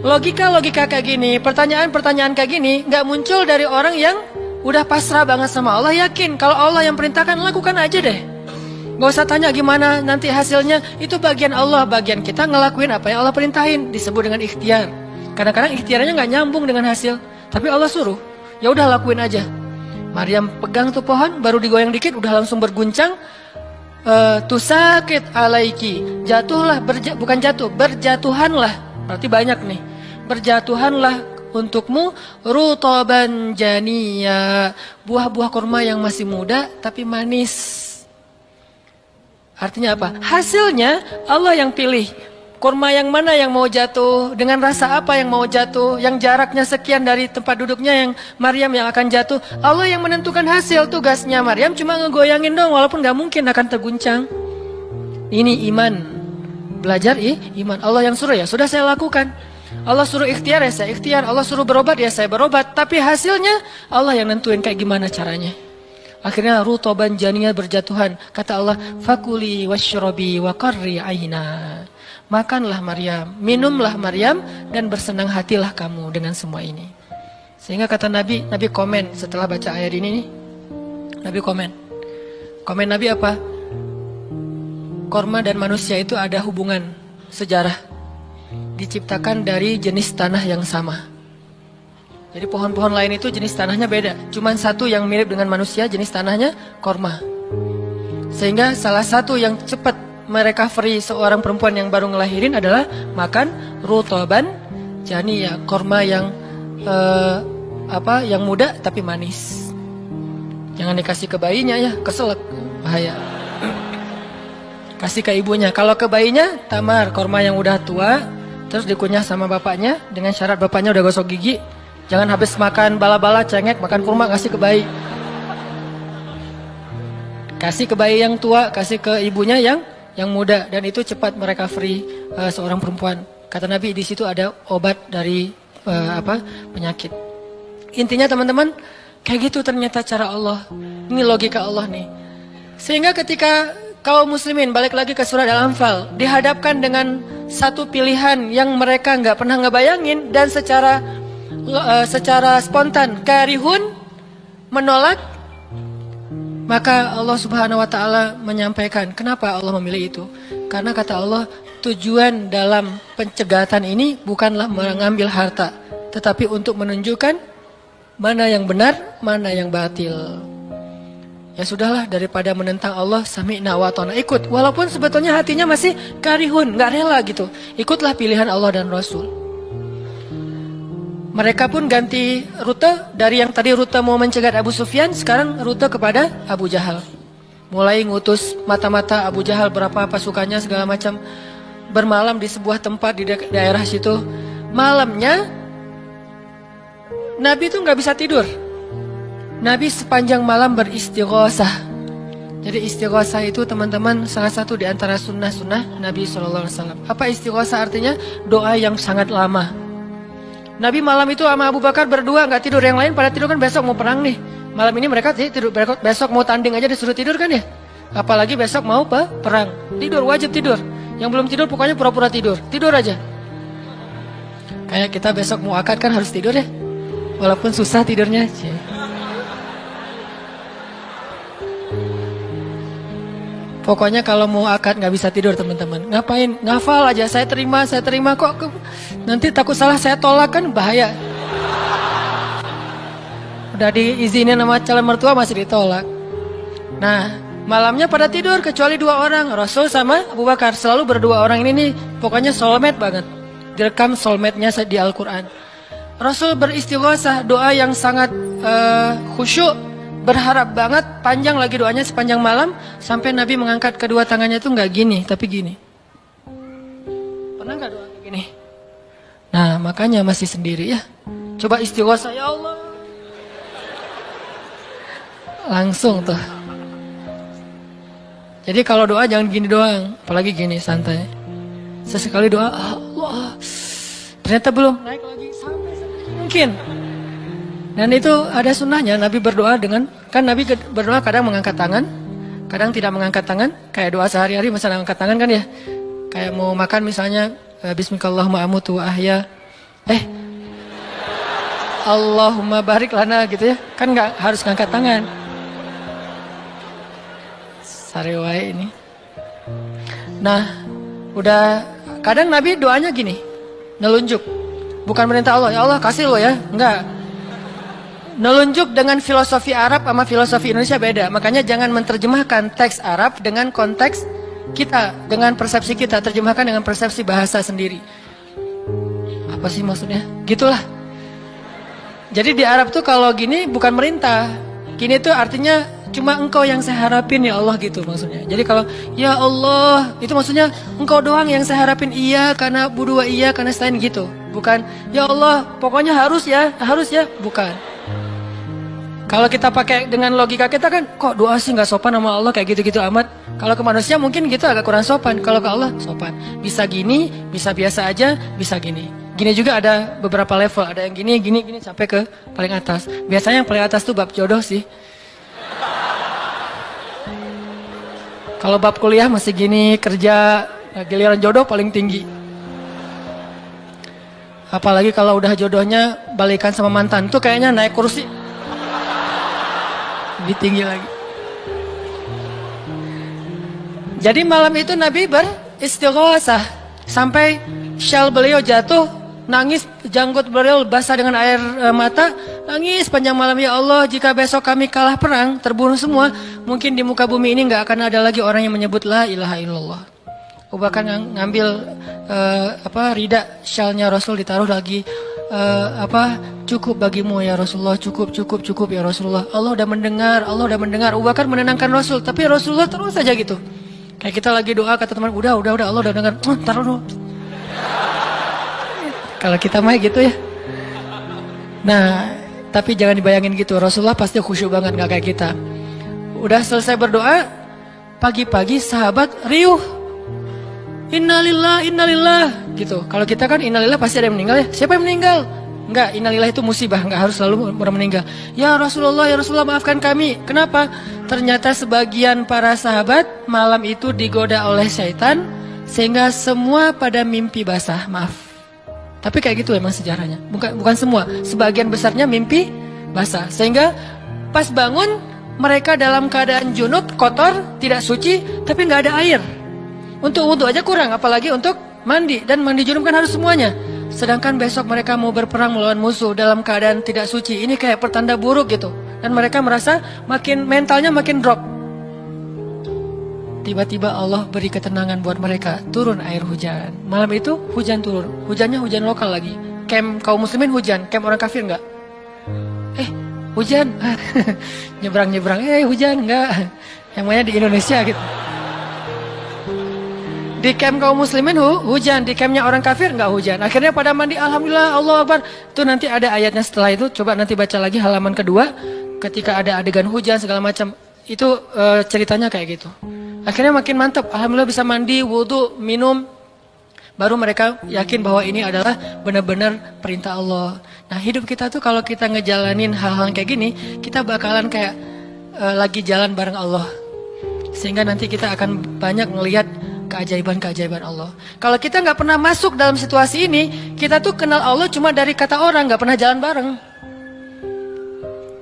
[SPEAKER 1] Logika kayak gini, pertanyaan kayak gini enggak muncul dari orang yang udah pasrah banget sama Allah, yakin kalau Allah yang perintahkan, lakukan aja deh. Gak usah tanya gimana nanti hasilnya, itu bagian Allah, bagian kita ngelakuin apa yang Allah perintahin, disebut dengan ikhtiar. Kadang-kadang ikhtiarnya nggak nyambung dengan hasil, tapi Allah suruh, ya udah lakuin aja. Maryam pegang tuh pohon, baru digoyang dikit, udah langsung berguncang. Tusakit alaiki, jatuhlah, bukan jatuh, berjatuhanlah, berarti banyak nih. Berjatuhanlah untukmu rutoban janiyah, buah-buah kurma yang masih muda tapi manis. Artinya apa? Hasilnya Allah yang pilih. Kurma yang mana yang mau jatuh, dengan rasa apa yang mau jatuh, yang jaraknya sekian dari tempat duduknya yang Maryam yang akan jatuh. Allah yang menentukan hasil. Tugasnya Maryam cuma ngegoyangin dong, walaupun gak mungkin akan terguncang. Ini iman. Belajar iman. Allah yang suruh, ya sudah saya lakukan. Allah suruh ikhtiar, ya saya ikhtiar. Allah suruh berobat, ya saya berobat. Tapi hasilnya Allah yang nentuin kayak gimana caranya. Akhirnya rutoban janiyah, berjatuhan. Kata Allah, fakuli wasyrobi wa qarri aina. Makanlah Maryam, minumlah Maryam, dan bersenang hatilah kamu dengan semua ini. Sehingga kata Nabi komen setelah baca ayat ini nih. Nabi komen Nabi apa? Korma dan manusia itu ada hubungan sejarah. Diciptakan dari jenis tanah yang sama. Jadi pohon-pohon lain itu jenis tanahnya beda. Cuman satu yang mirip dengan manusia, jenis tanahnya korma. Sehingga salah satu yang cepat merecovery seorang perempuan yang baru ngelahirin adalah makan rutoban janiyah, korma yang yang muda tapi manis. Jangan dikasih ke bayinya ya, keselak, bahaya. Kasih ke ibunya. Kalau ke bayinya tamar, korma yang udah tua, terus dikunyah sama bapaknya dengan syarat bapaknya udah gosok gigi. Jangan habis makan bala-bala cengek, makan kurma kasih ke bayi. Kasih ke bayi yang tua, kasih ke ibunya yang muda, dan itu cepat merecovery seorang perempuan. Kata Nabi di situ ada obat dari penyakit. Intinya teman-teman, kayak gitu ternyata cara Allah. Ini logika Allah nih. Sehingga ketika kaum muslimin, balik lagi ke surat Al-Anfal, dihadapkan dengan satu pilihan yang mereka nggak pernah ngebayangin, dan secara spontan karihun, menolak. Maka Allah Subhanahu wa taala menyampaikan kenapa Allah memilih itu. Karena kata Allah, tujuan dalam pencegatan ini bukanlah mengambil harta, tetapi untuk menunjukkan mana yang benar, mana yang batil. Ya sudahlah, daripada menentang Allah, sami'na wa ta'na, ikut. Walaupun sebetulnya hatinya masih karihun, gak rela gitu. Ikutlah pilihan Allah dan Rasul. Mereka pun ganti rute, dari yang tadi rute mau mencegat Abu Sufyan, sekarang rute kepada Abu Jahal. Mulai ngutus mata-mata Abu Jahal, berapa pasukannya segala macam, bermalam di sebuah tempat di daerah situ. Malamnya Nabi itu nggak bisa tidur. Nabi sepanjang malam beristighosah. Jadi istighosah itu teman-teman salah satu di antara sunnah-sunnah Nabi SAW. Apa istighosah artinya? Doa yang sangat lama. Nabi malam itu sama Abu Bakar berdua nggak tidur, yang lain pada tidur kan, besok mau perang nih. Malam ini mereka tidur, besok mau tanding aja disuruh tidur kan ya. Apalagi besok mau perang, tidur, wajib tidur. Yang belum tidur pokoknya pura-pura tidur aja. Kayak kita besok mau akad kan harus tidur ya, walaupun susah tidurnya. Pokoknya kalau mau akad nggak bisa tidur teman-teman. Ngapain? Ngafal aja. Saya terima kok. Nanti takut salah saya tolak kan bahaya. Udah diizinin sama calon mertua masih ditolak. Nah, malamnya pada tidur kecuali 2 orang. Rasul sama Abu Bakar. Selalu berdua orang ini nih pokoknya soulmate banget. Direkam soulmate-nya di Al-Quran. Rasul beristighosah, doa yang sangat khusyuk. Berharap banget, panjang lagi doanya sepanjang malam. Sampai Nabi mengangkat kedua tangannya itu nggak gini, tapi gini. Pernah nggak doa kayak gini? Nah, makanya masih sendiri ya. Coba istighosah, ya Allah. Langsung tuh. Jadi kalau doa jangan gini doang, apalagi gini santai. Sesekali doa, Allah. Ternyata belum naik lagi sampai mungkin. Dan itu ada sunnahnya, Nabi berdoa dengan, kan Nabi berdoa kadang mengangkat tangan, kadang tidak mengangkat tangan, kayak doa sehari-hari misalnya angkat tangan kan ya, kayak mau makan misalnya, Bismillahirrahmanirrahim amutu wa ahya, Allahumma barik lana gitu ya, kan nggak harus ngangkat tangan. Sariwai ini. Nah, udah, kadang Nabi doanya gini, nelunjuk, bukan merintah Allah, ya Allah kasih lo ya, enggak. Nelunjuk dengan filosofi Arab sama filosofi Indonesia beda. Makanya jangan menerjemahkan teks Arab dengan konteks kita, dengan persepsi kita. Terjemahkan dengan persepsi bahasa sendiri. Apa sih maksudnya? Gitulah. Jadi di Arab tuh kalau gini bukan merintah. Gini tuh artinya cuma engkau yang saya harapin ya Allah gitu maksudnya. Jadi kalau ya Allah itu maksudnya engkau doang yang saya harapin, iya karena budua iya karena selain gitu. Bukan ya Allah pokoknya harus ya bukan. Kalau kita pakai dengan logika kita kan, kok doa sih nggak sopan sama Allah kayak gitu-gitu amat. Kalau ke manusia mungkin gitu agak kurang sopan. Kalau ke Allah sopan. Bisa gini, bisa biasa aja, bisa gini. Gini juga ada beberapa level. Ada yang gini sampai ke paling atas. Biasanya yang paling atas tuh bab jodoh sih. Kalau bab kuliah masih gini, kerja, giliran jodoh paling tinggi. Apalagi kalau udah jodohnya balikan sama mantan tuh kayaknya naik kursi. Lebih tinggi lagi. Jadi malam itu Nabi beristighosah sampai syal beliau jatuh, nangis, janggut beliau basah dengan air mata, nangis panjang malam, ya Allah jika besok kami kalah perang, terbunuh semua, mungkin di muka bumi ini nggak akan ada lagi orang yang menyebut la ilaha illallah. Abu Bakar ngambil rida syalnya Rasul ditaruh lagi. Cukup bagimu ya Rasulullah, cukup ya Rasulullah. Allah udah mendengar. Abu Bakar menenangkan Rasul, tapi Rasulullah terus saja gitu. Kayak kita lagi doa kata teman, udah Allah udah dengar. Taruh dulu. Kalau kita mah gitu ya. Nah, tapi jangan dibayangin gitu. Rasulullah pasti khusyuk banget, nggak kayak kita. Udah selesai berdoa, pagi-pagi sahabat riuh. Innalillah gitu. Kalau kita kan innalillah pasti ada yang meninggal ya. Siapa yang meninggal? Enggak, innalillah itu musibah, enggak harus selalu orang meninggal. Ya Rasulullah maafkan kami. Kenapa? Ternyata sebagian para sahabat malam itu digoda oleh syaitan sehingga semua pada mimpi basah. Maaf. Tapi kayak gitu emang sejarahnya. Bukan semua, sebagian besarnya mimpi basah. Sehingga pas bangun mereka dalam keadaan junub, kotor, tidak suci, tapi nggak ada air. Untuk wudhu aja kurang, apalagi untuk mandi. Dan mandi junub kan harus semuanya. Sedangkan besok mereka mau berperang melawan musuh dalam keadaan tidak suci. Ini kayak pertanda buruk gitu. Dan mereka merasa mentalnya makin drop. Tiba-tiba Allah beri ketenangan buat mereka. Turun air hujan. Malam itu hujan turun. Hujannya hujan lokal lagi. Camp kaum muslimin hujan. Camp orang kafir enggak. Hujan. Nyebrang-nyebrang. Hujan enggak. Yang mainnya di Indonesia gitu. Di camp kaum muslimin hujan, di campnya orang kafir nggak hujan. Akhirnya pada mandi, alhamdulillah, Allah Akbar. Itu nanti ada ayatnya setelah itu. Coba nanti baca lagi halaman kedua. Ketika ada adegan hujan segala macam, itu ceritanya kayak gitu. Akhirnya makin mantap, alhamdulillah bisa mandi, wudhu, minum. Baru mereka yakin bahwa ini adalah benar-benar perintah Allah. Nah hidup kita tuh kalau kita ngejalanin hal-hal kayak gini, kita bakalan kayak lagi jalan bareng Allah. Sehingga nanti kita akan banyak ngelihat keajaiban-keajaiban Allah. Kalau kita nggak pernah masuk dalam situasi ini, kita tuh kenal Allah cuma dari kata orang, nggak pernah jalan bareng.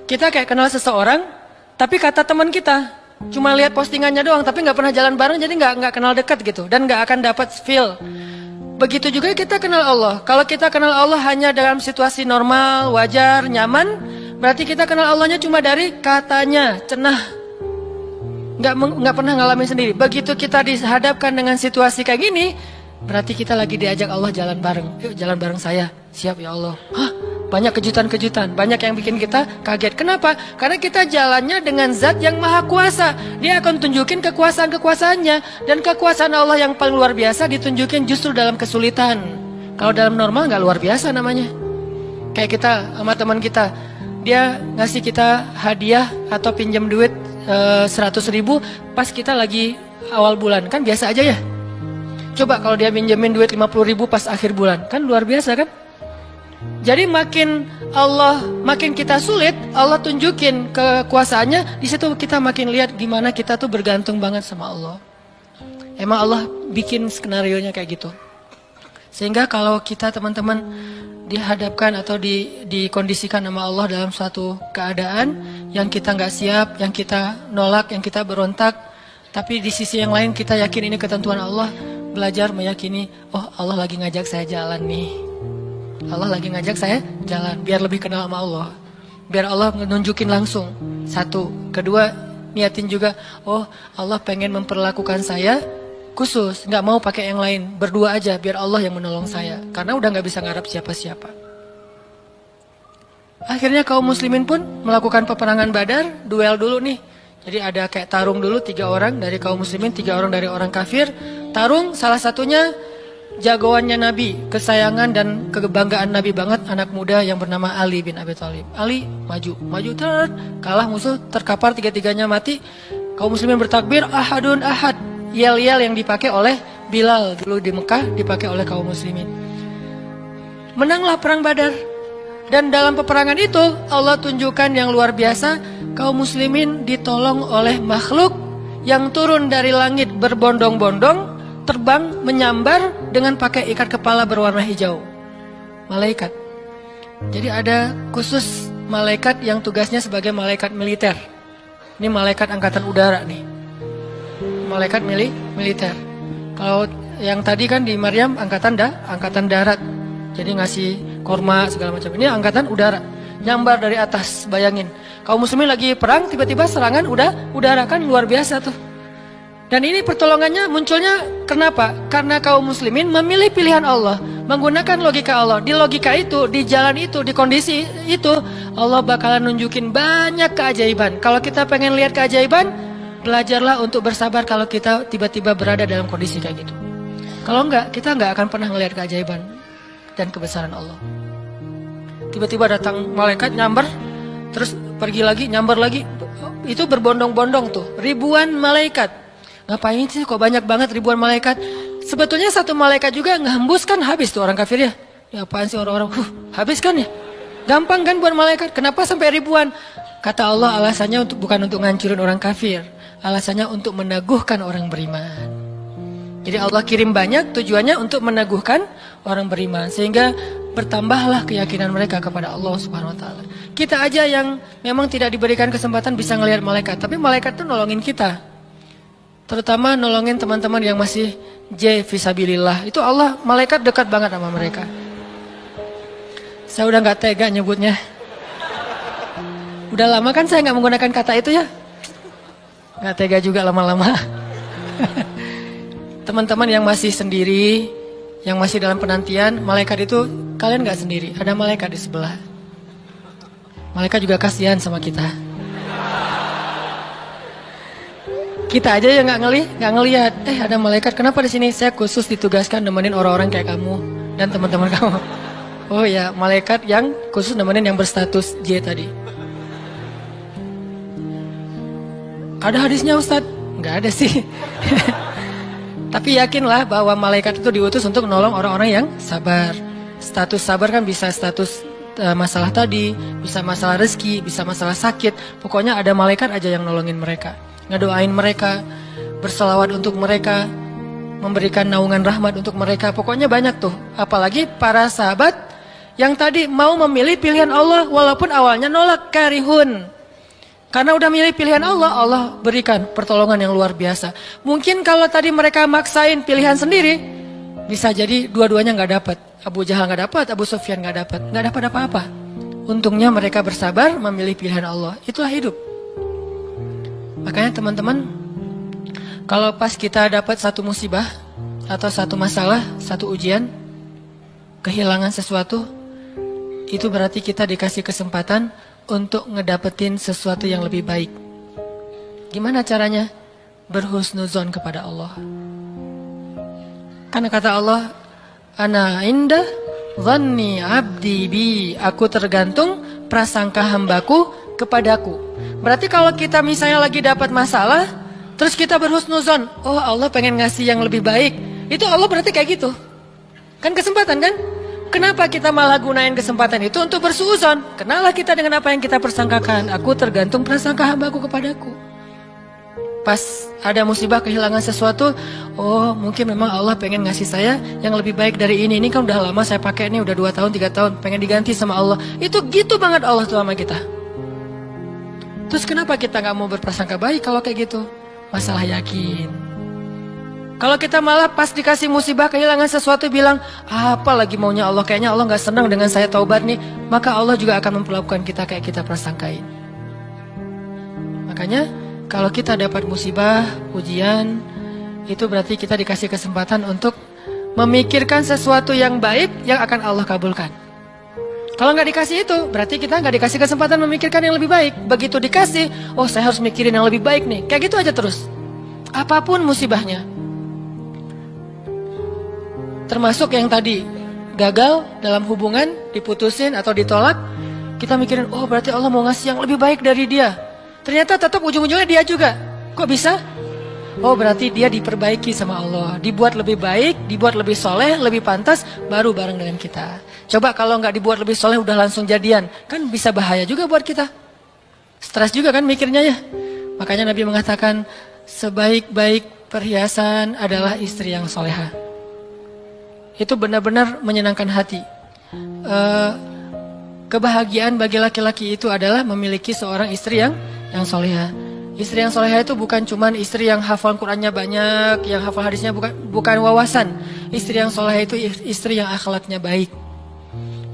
[SPEAKER 1] Kita kayak kenal seseorang, tapi kata teman kita. cuma lihat postingannya doang, tapi nggak pernah jalan bareng, jadi nggak kenal dekat gitu, dan nggak akan dapat feel. Begitu juga kita kenal Allah. Kalau kita kenal Allah hanya dalam situasi normal, wajar, nyaman, berarti kita kenal Allahnya cuma dari katanya, cenah. Nggak pernah ngalamin sendiri. Begitu kita dihadapkan dengan situasi kayak gini, berarti kita lagi diajak Allah jalan bareng. Yuk jalan bareng saya. Siap ya Allah. Hah? Banyak kejutan-kejutan, banyak yang bikin kita kaget. Kenapa? Karena kita jalannya dengan zat yang maha kuasa. Dia akan tunjukin kekuasaan-kekuasaannya. Dan kekuasaan Allah yang paling luar biasa ditunjukin justru dalam kesulitan. Kalau dalam normal nggak luar biasa namanya. Kayak kita sama teman kita, dia ngasih kita hadiah atau pinjam duit 100.000 pas kita lagi awal bulan. Kan biasa aja ya. Coba kalau dia pinjemin duit 50.000 pas akhir bulan. Kan luar biasa kan? Jadi makin kita sulit, Allah tunjukin kekuasaannya, di situ kita makin lihat gimana kita tuh bergantung banget sama Allah. Emang Allah bikin skenarionya kayak gitu. Sehingga kalau kita teman-teman dihadapkan atau dikondisikan sama Allah dalam suatu keadaan yang kita nggak siap, yang kita nolak, yang kita berontak, tapi di sisi yang lain kita yakin ini ketentuan Allah, belajar meyakini, oh Allah lagi ngajak saya jalan nih. Allah lagi ngajak saya jalan biar lebih kenal sama Allah. Biar Allah nunjukin langsung. Satu, kedua niatin juga, oh Allah pengen memperlakukan saya khusus, nggak mau pakai yang lain, berdua aja biar Allah yang menolong saya. Karena udah nggak bisa ngarap siapa-siapa. Akhirnya kaum muslimin pun melakukan peperangan Badar, duel dulu nih. Jadi ada kayak tarung dulu 3 orang dari kaum muslimin, 3 orang dari orang kafir. Tarung salah satunya jagoannya Nabi, kesayangan dan kebanggaan Nabi banget, anak muda yang bernama Ali bin Abi Thalib. Ali maju kalah musuh, terkapar 3-3-nya mati. Kaum muslimin bertakbir, ahadun ahad. Yel-yel yang dipakai oleh Bilal dulu di Mekah dipakai oleh kaum muslimin. Menanglah perang Badar. Dan dalam peperangan itu Allah tunjukkan yang luar biasa, kaum muslimin ditolong oleh makhluk yang turun dari langit berbondong-bondong, terbang menyambar dengan pakai ikat kepala berwarna hijau. Malaikat. Jadi ada khusus malaikat yang tugasnya sebagai malaikat militer. Ini malaikat angkatan udara nih. Malaikat militer. Kalau yang tadi kan di Maryam angkatan darat. Jadi ngasih korma segala macam. Ini angkatan udara. Nyambar dari atas, bayangin. Kaum muslimin lagi perang, tiba-tiba serangan udara, kan luar biasa tuh. Dan ini pertolongannya munculnya kenapa? Karena kaum muslimin memilih pilihan Allah, menggunakan logika Allah. Di logika itu, di jalan itu, di kondisi itu, Allah bakalan nunjukin banyak keajaiban. Kalau kita pengen lihat keajaiban, belajarlah untuk bersabar kalau kita tiba-tiba berada dalam kondisi kayak gitu. Kalau enggak, kita enggak akan pernah melihat keajaiban dan kebesaran Allah. Tiba-tiba datang malaikat nyamber, terus pergi lagi, nyamber lagi. Itu berbondong-bondong tuh, ribuan malaikat. Ngapain sih kok banyak banget ribuan malaikat? Sebetulnya satu malaikat juga ngehembus kan habis tuh orang kafir ya. Ya apaan sih orang-orang, habis kan ya? Gampang kan buat malaikat, kenapa sampai ribuan? Kata Allah alasannya bukan untuk ngancurin orang kafir. Alasannya untuk meneguhkan orang beriman. Jadi Allah kirim banyak tujuannya untuk meneguhkan orang beriman. Sehingga bertambahlah keyakinan mereka kepada Allah Subhanahu Wa Taala. Kita aja yang memang tidak diberikan kesempatan bisa ngelihat malaikat. Tapi malaikat tuh nolongin kita. Terutama nolongin teman-teman yang masih fisabilillah. Itu Allah, malaikat dekat banget sama mereka. Saya udah gak tega nyebutnya. Udah lama kan saya gak menggunakan kata itu ya. Gak tega juga lama-lama. Teman-teman yang masih sendiri, yang masih dalam penantian, malaikat itu kalian gak sendiri. Ada malaikat di sebelah. Malaikat juga kasihan sama kita. Kita aja yang nggak ngelihat. Ada malaikat. Kenapa di sini? Saya khusus ditugaskan nemenin orang-orang kayak kamu dan teman-teman kamu. Oh ya, malaikat yang khusus nemenin yang berstatus J tadi. Ada hadisnya Ustadz? Nggak ada sih. Tapi yakinlah bahwa malaikat itu diutus untuk menolong orang-orang yang sabar. Status sabar kan bisa status masalah tadi, bisa masalah rezeki, bisa masalah sakit. Pokoknya ada malaikat aja yang nolongin mereka. Ngedoain mereka, berselawat untuk mereka, memberikan naungan rahmat untuk mereka. Pokoknya banyak tuh. Apalagi para sahabat yang tadi mau memilih pilihan Allah walaupun awalnya nolak, karihun. Karena udah milih pilihan Allah, Allah berikan pertolongan yang luar biasa. Mungkin kalau tadi mereka maksain pilihan sendiri, bisa jadi dua-duanya nggak dapat. Abu Jahal nggak dapat, Abu Sufyan nggak dapat apa-apa. Untungnya mereka bersabar memilih pilihan Allah. Itulah hidup. Makanya teman-teman, kalau pas kita dapat satu musibah atau satu masalah, satu ujian, kehilangan sesuatu, itu berarti kita dikasih kesempatan untuk ngedapetin sesuatu yang lebih baik. Gimana caranya? Berhusnuzon kepada Allah. Karena kata Allah, Ana inda dhanni abdi bi, aku tergantung prasangka hambaku kepadaku. Berarti kalau kita misalnya lagi dapat masalah, terus kita berhusnuzon, oh Allah pengen ngasih yang lebih baik, itu Allah berarti kayak gitu. Kan kesempatan kan? Kenapa kita malah gunain kesempatan itu untuk bersuuzon? Kenalah kita dengan apa yang kita persangkakan. Aku tergantung prasangka hambaku kepadaku. Pas ada musibah kehilangan sesuatu, oh mungkin memang Allah pengen ngasih saya yang lebih baik dari ini. Ini kan udah lama saya pakai, ini udah 2 tahun 3 tahun, pengen diganti sama Allah. Itu gitu banget Allah tuh sama kita. Terus kenapa kita gak mau berprasangka baik kalau kayak gitu? Masalah yakin. Kalau kita malah pas dikasih musibah kehilangan sesuatu bilang, apa lagi maunya Allah, kayaknya Allah gak senang dengan saya taubat nih, maka Allah juga akan memperlakukan kita kayak kita prasangkain. Makanya kalau kita dapat musibah, ujian, itu berarti kita dikasih kesempatan untuk memikirkan sesuatu yang baik yang akan Allah kabulkan. Kalau nggak dikasih itu, berarti kita nggak dikasih kesempatan memikirkan yang lebih baik. Begitu dikasih, oh saya harus mikirin yang lebih baik nih. Kayak gitu aja terus. Apapun musibahnya. Termasuk yang tadi, gagal dalam hubungan, diputusin atau ditolak. Kita mikirin, oh berarti Allah mau ngasih yang lebih baik dari dia. Ternyata tetap ujung-ujungnya dia juga. Kok bisa? Oh berarti dia diperbaiki sama Allah. Dibuat lebih baik, dibuat lebih soleh, lebih pantas, baru bareng dengan kita. Coba kalau nggak dibuat lebih soleh udah langsung jadian. Kan bisa bahaya juga buat kita. Stres juga kan mikirnya ya. Makanya Nabi mengatakan, sebaik-baik perhiasan adalah istri yang soleha. Itu benar-benar menyenangkan hati. Kebahagiaan bagi laki-laki itu adalah memiliki seorang istri yang soleha. Istri yang soleha itu bukan cuman istri yang hafal Qur'annya banyak, yang hafal hadisnya bukan wawasan. Istri yang soleha itu istri yang akhlaknya baik.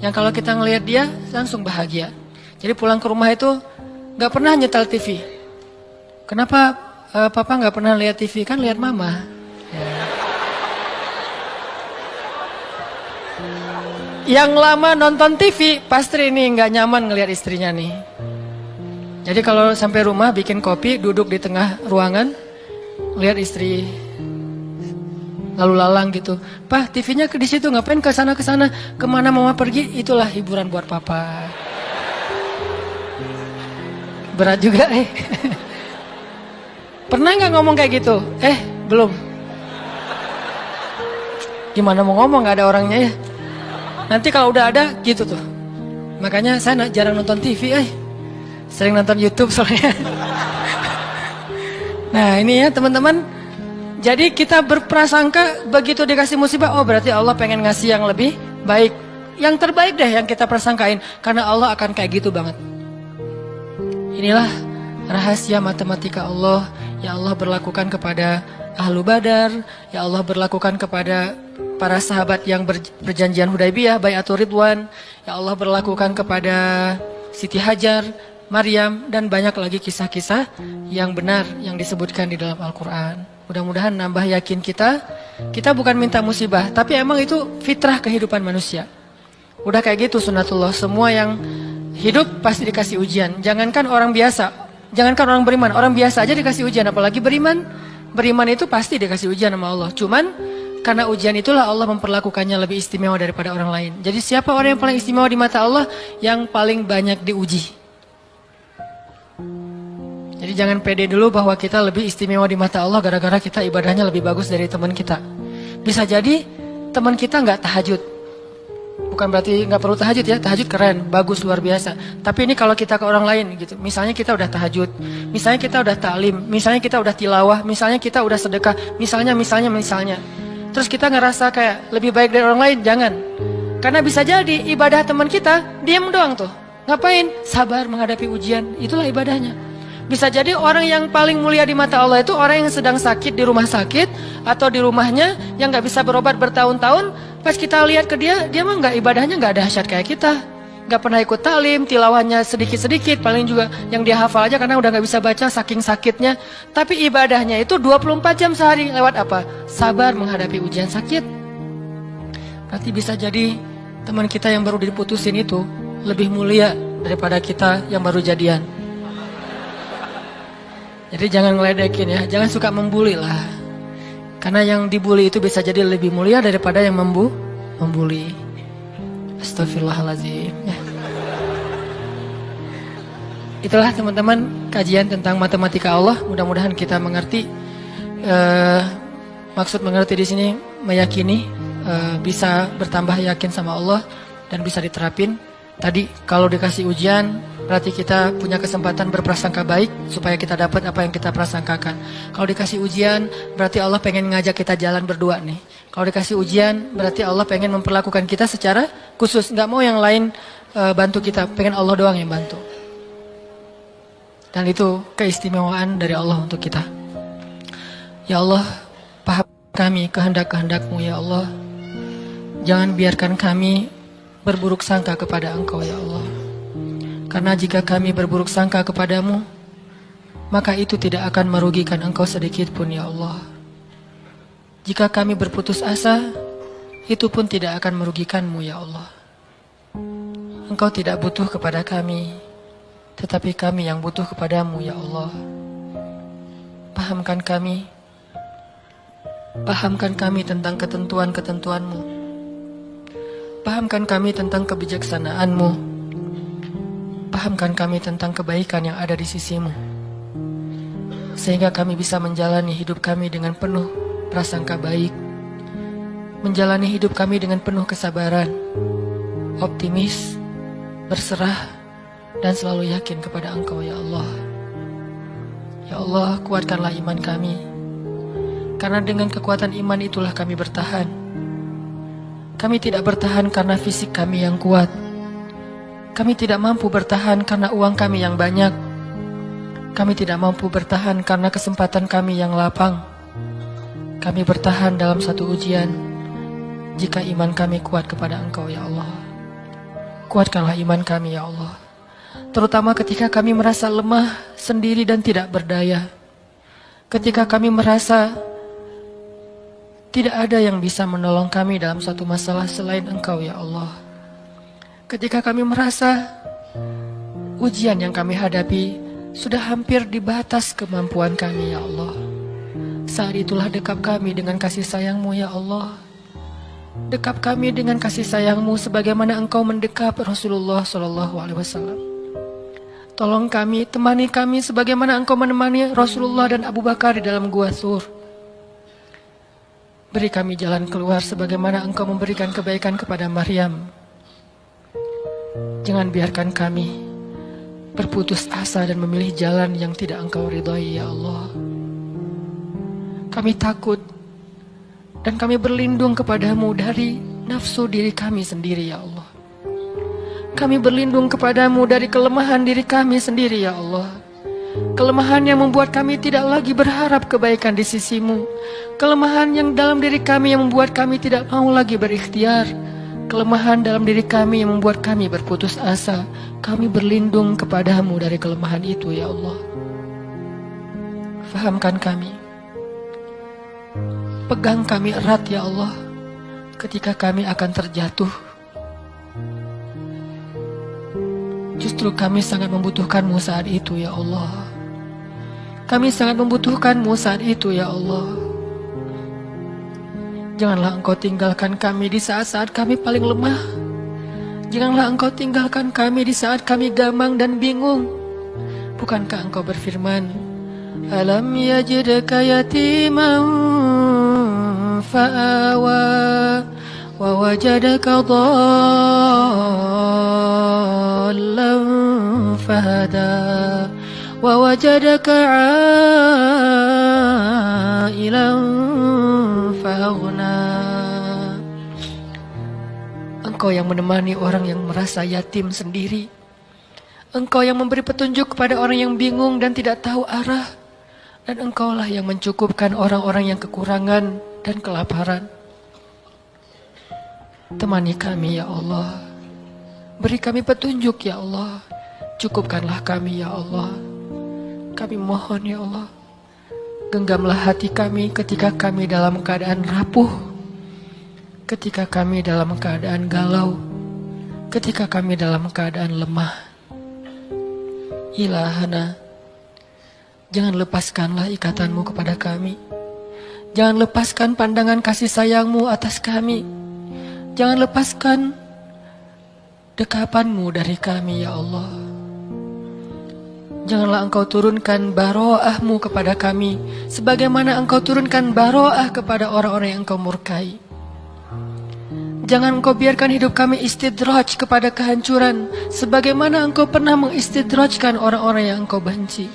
[SPEAKER 1] Yang kalau kita ngelihat dia langsung bahagia. Jadi pulang ke rumah itu nggak pernah nyetel TV. Kenapa papa nggak pernah lihat TV? Kan lihat mama. Ya. Yang lama nonton TV pasti ini nggak nyaman ngelihat istrinya nih. Jadi kalau sampai rumah bikin kopi, duduk di tengah ruangan, lihat istri lalu lalang gitu. Pak, TV-nya di situ, ngapain ke sana kemana mama pergi? Itulah hiburan buat papa. Berat juga Pernah nggak ngomong kayak gitu? Belum. Gimana mau ngomong, nggak ada orangnya ya. Nanti kalau udah ada gitu tuh. Makanya saya jarang nonton TV, sering nonton YouTube soalnya. Nah ini ya teman-teman. Jadi kita berprasangka begitu dikasih musibah, oh berarti Allah pengen ngasih yang lebih baik. Yang terbaik deh yang kita prasangkain. Karena Allah akan kayak gitu banget. Inilah rahasia matematika Allah. Ya Allah berlakukan kepada Ahlu Badar. Ya Allah berlakukan kepada para sahabat yang berjanjian Hudaybiyah, Bai'atul Ridwan. Ya Allah berlakukan kepada Siti Hajar, Maryam, dan banyak lagi kisah-kisah yang benar yang disebutkan di dalam Al-Quran. Mudah-mudahan nambah yakin kita. Kita bukan minta musibah, tapi emang itu fitrah kehidupan manusia. Udah kayak gitu sunatullah. Semua yang hidup pasti dikasih ujian. Jangankan orang biasa, jangankan orang beriman, orang biasa aja dikasih ujian. Apalagi beriman. Beriman itu pasti dikasih ujian sama Allah. Cuman karena ujian itulah Allah memperlakukannya lebih istimewa daripada orang lain. Jadi siapa orang yang paling istimewa di mata Allah? Yang paling banyak diuji. Jadi jangan pede dulu bahwa kita lebih istimewa di mata Allah gara-gara kita ibadahnya lebih bagus dari teman kita. Bisa jadi teman kita nggak tahajud. Bukan berarti nggak perlu tahajud ya, tahajud keren, bagus, luar biasa. Tapi ini kalau kita ke orang lain gitu, misalnya kita udah tahajud, misalnya kita udah ta'lim, misalnya kita udah tilawah, misalnya kita udah sedekah, misalnya. Terus kita ngerasa kayak lebih baik dari orang lain, jangan. Karena bisa jadi ibadah teman kita, diam doang tuh. Ngapain? Sabar menghadapi ujian, itulah ibadahnya. Bisa jadi orang yang paling mulia di mata Allah itu orang yang sedang sakit di rumah sakit atau di rumahnya yang nggak bisa berobat bertahun-tahun. Pas kita lihat ke dia mah nggak, ibadahnya nggak dahsyat kayak kita, nggak pernah ikut talim, tilawahnya sedikit-sedikit, paling juga yang dia hafal aja karena udah nggak bisa baca saking sakitnya. Tapi ibadahnya itu 24 jam sehari. Lewat apa? Sabar menghadapi ujian sakit. Berarti bisa jadi teman kita yang baru diputusin itu lebih mulia daripada kita yang baru jadian. Jadi jangan ngeledekin ya, jangan suka membuli lah. Karena yang dibully itu bisa jadi lebih mulia daripada yang membuli. Astagfirullahaladzim. Ya. Itulah teman-teman kajian tentang matematika Allah. Mudah-mudahan kita mengerti. Maksud mengerti di sini meyakini, bisa bertambah yakin sama Allah dan bisa diterapin. Tadi kalau dikasih ujian berarti kita punya kesempatan berprasangka baik supaya kita dapat apa yang kita prasangkakan. Kalau dikasih ujian berarti Allah pengen ngajak kita jalan berdua nih. Kalau dikasih ujian berarti Allah pengen memperlakukan kita secara khusus. Nggak mau yang lain bantu kita, pengen Allah doang yang bantu. Dan itu keistimewaan dari Allah untuk kita. Ya Allah, paham kami kehendak-kehendak-Mu ya Allah. Jangan biarkan kami berburuk sangka kepada Engkau ya Allah. Karena jika kami berburuk sangka kepadamu, maka itu tidak akan merugikan Engkau sedikit pun ya Allah. Jika kami berputus asa, itu pun tidak akan merugikan-Mu ya Allah. Engkau tidak butuh kepada kami, tetapi kami yang butuh kepadamu ya Allah. Pahamkan kami tentang ketentuan-ketentuan-Mu. Pahamkan kami tentang kebijaksanaan-Mu. Pahamkan kami tentang kebaikan yang ada di sisi-Mu. Sehingga kami bisa menjalani hidup kami dengan penuh prasangka baik. Menjalani hidup kami dengan penuh kesabaran, optimis, berserah, dan selalu yakin kepada Engkau ya Allah. Ya Allah, kuatkanlah iman kami. Karena dengan kekuatan iman itulah kami bertahan. Kami tidak bertahan karena fisik kami yang kuat. Kami tidak mampu bertahan karena uang kami yang banyak. Kami tidak mampu bertahan karena kesempatan kami yang lapang. Kami bertahan dalam satu ujian jika iman kami kuat kepada Engkau ya Allah. Kuatkanlah iman kami ya Allah. Terutama ketika kami merasa lemah, sendiri dan tidak berdaya. Ketika kami merasa tidak ada yang bisa menolong kami dalam satu masalah selain Engkau ya Allah. Ketika kami merasa ujian yang kami hadapi sudah hampir di batas kemampuan kami ya Allah. Saat itulah dekap kami dengan kasih sayang-Mu ya Allah. Dekap kami dengan kasih sayang-Mu sebagaimana Engkau mendekap Rasulullah SAW. Tolong kami, temani kami sebagaimana Engkau menemani Rasulullah dan Abu Bakar di dalam Gua Thur. Beri kami jalan keluar sebagaimana Engkau memberikan kebaikan kepada Maryam. Jangan biarkan kami berputus asa dan memilih jalan yang tidak Engkau ridhai ya Allah. Kami takut dan kami berlindung kepadamu dari nafsu diri kami sendiri ya Allah. Kami berlindung kepadamu dari kelemahan diri kami sendiri ya Allah. Kelemahan yang membuat kami tidak lagi berharap kebaikan di sisi-Mu. Kelemahan yang dalam diri kami yang membuat kami tidak mau lagi berikhtiar. Kelemahan dalam diri kami yang membuat kami berputus asa. Kami berlindung kepadamu dari kelemahan itu ya Allah. Fahamkan kami. Pegang kami erat ya Allah ketika kami akan terjatuh. Justru kami sangat membutuhkan-Mu saat itu ya Allah. Kami sangat membutuhkan-Mu saat itu ya Allah. Janganlah Engkau tinggalkan kami di saat-saat kami paling lemah. Janganlah Engkau tinggalkan kami di saat kami gamang dan bingung. Bukankah Engkau berfirman, Alam yajidka yatiman fa'awa wa wajadaka dhallan fahada wa wajadaka ailan faghna. Engkau yang menemani orang yang merasa yatim sendiri. Engkau yang memberi petunjuk kepada orang yang bingung dan tidak tahu arah. Dan Engkaulah yang mencukupkan orang-orang yang kekurangan dan kelaparan. Temani kami ya Allah. Beri kami petunjuk ya Allah. Cukupkanlah kami ya Allah. Kami mohon ya Allah. Genggamlah hati kami ketika kami dalam keadaan rapuh. Ketika kami dalam keadaan galau. Ketika kami dalam keadaan lemah. Ilahana, jangan lepaskanlah ikatanmu kepada kami. Jangan lepaskan pandangan kasih sayangmu atas kami. Jangan lepaskan dekapanmu dari kami ya Allah. Janganlah Engkau turunkan baroahmu kepada kami, sebagaimana Engkau turunkan baroah kepada orang-orang yang Engkau murkai. Jangan Engkau biarkan hidup kami istidraj kepada kehancuran, sebagaimana Engkau pernah mengistidrajkan orang-orang yang Engkau benci.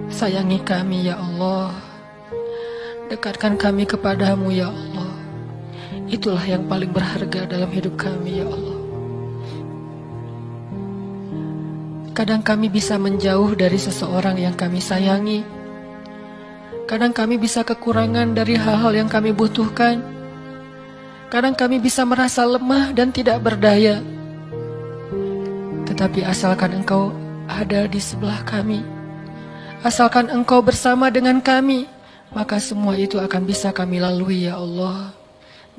[SPEAKER 1] Sayangi kami ya Allah. Dekatkan kami kepadamu ya Allah. Itulah yang paling berharga dalam hidup kami ya Allah. Kadang kami bisa menjauh dari seseorang yang kami sayangi. Kadang kami bisa kekurangan dari hal-hal yang kami butuhkan. Kadang kami bisa merasa lemah dan tidak berdaya. Tetapi asalkan Engkau ada di sebelah kami, asalkan Engkau bersama dengan kami, maka semua itu akan bisa kami lalui ya Allah.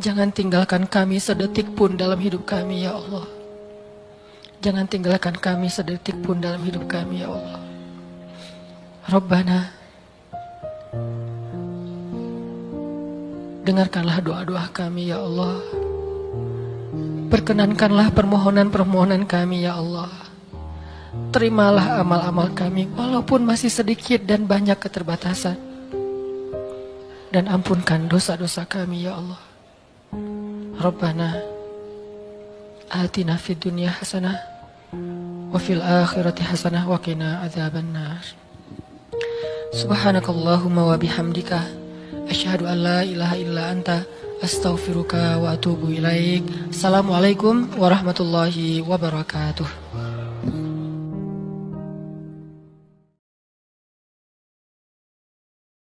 [SPEAKER 1] Jangan tinggalkan kami sedetik pun dalam hidup kami ya Allah. Jangan tinggalkan kami sedetik pun dalam hidup kami ya Allah. Rabbana, dengarkanlah doa-doa kami ya Allah. Perkenankanlah permohonan-permohonan kami ya Allah. Terimalah amal-amal kami walaupun masih sedikit dan banyak keterbatasan. Dan ampunkan dosa-dosa kami ya Allah. Rabbana atina fid dunya hasanah wa fil akhirati hasanah wa qina adzabannar. Subhanakallahumma wa bihamdika asyhadu an la ilaha illa anta astaghfiruka wa atubu ilaik. Assalamualaikum warahmatullahi wabarakatuh.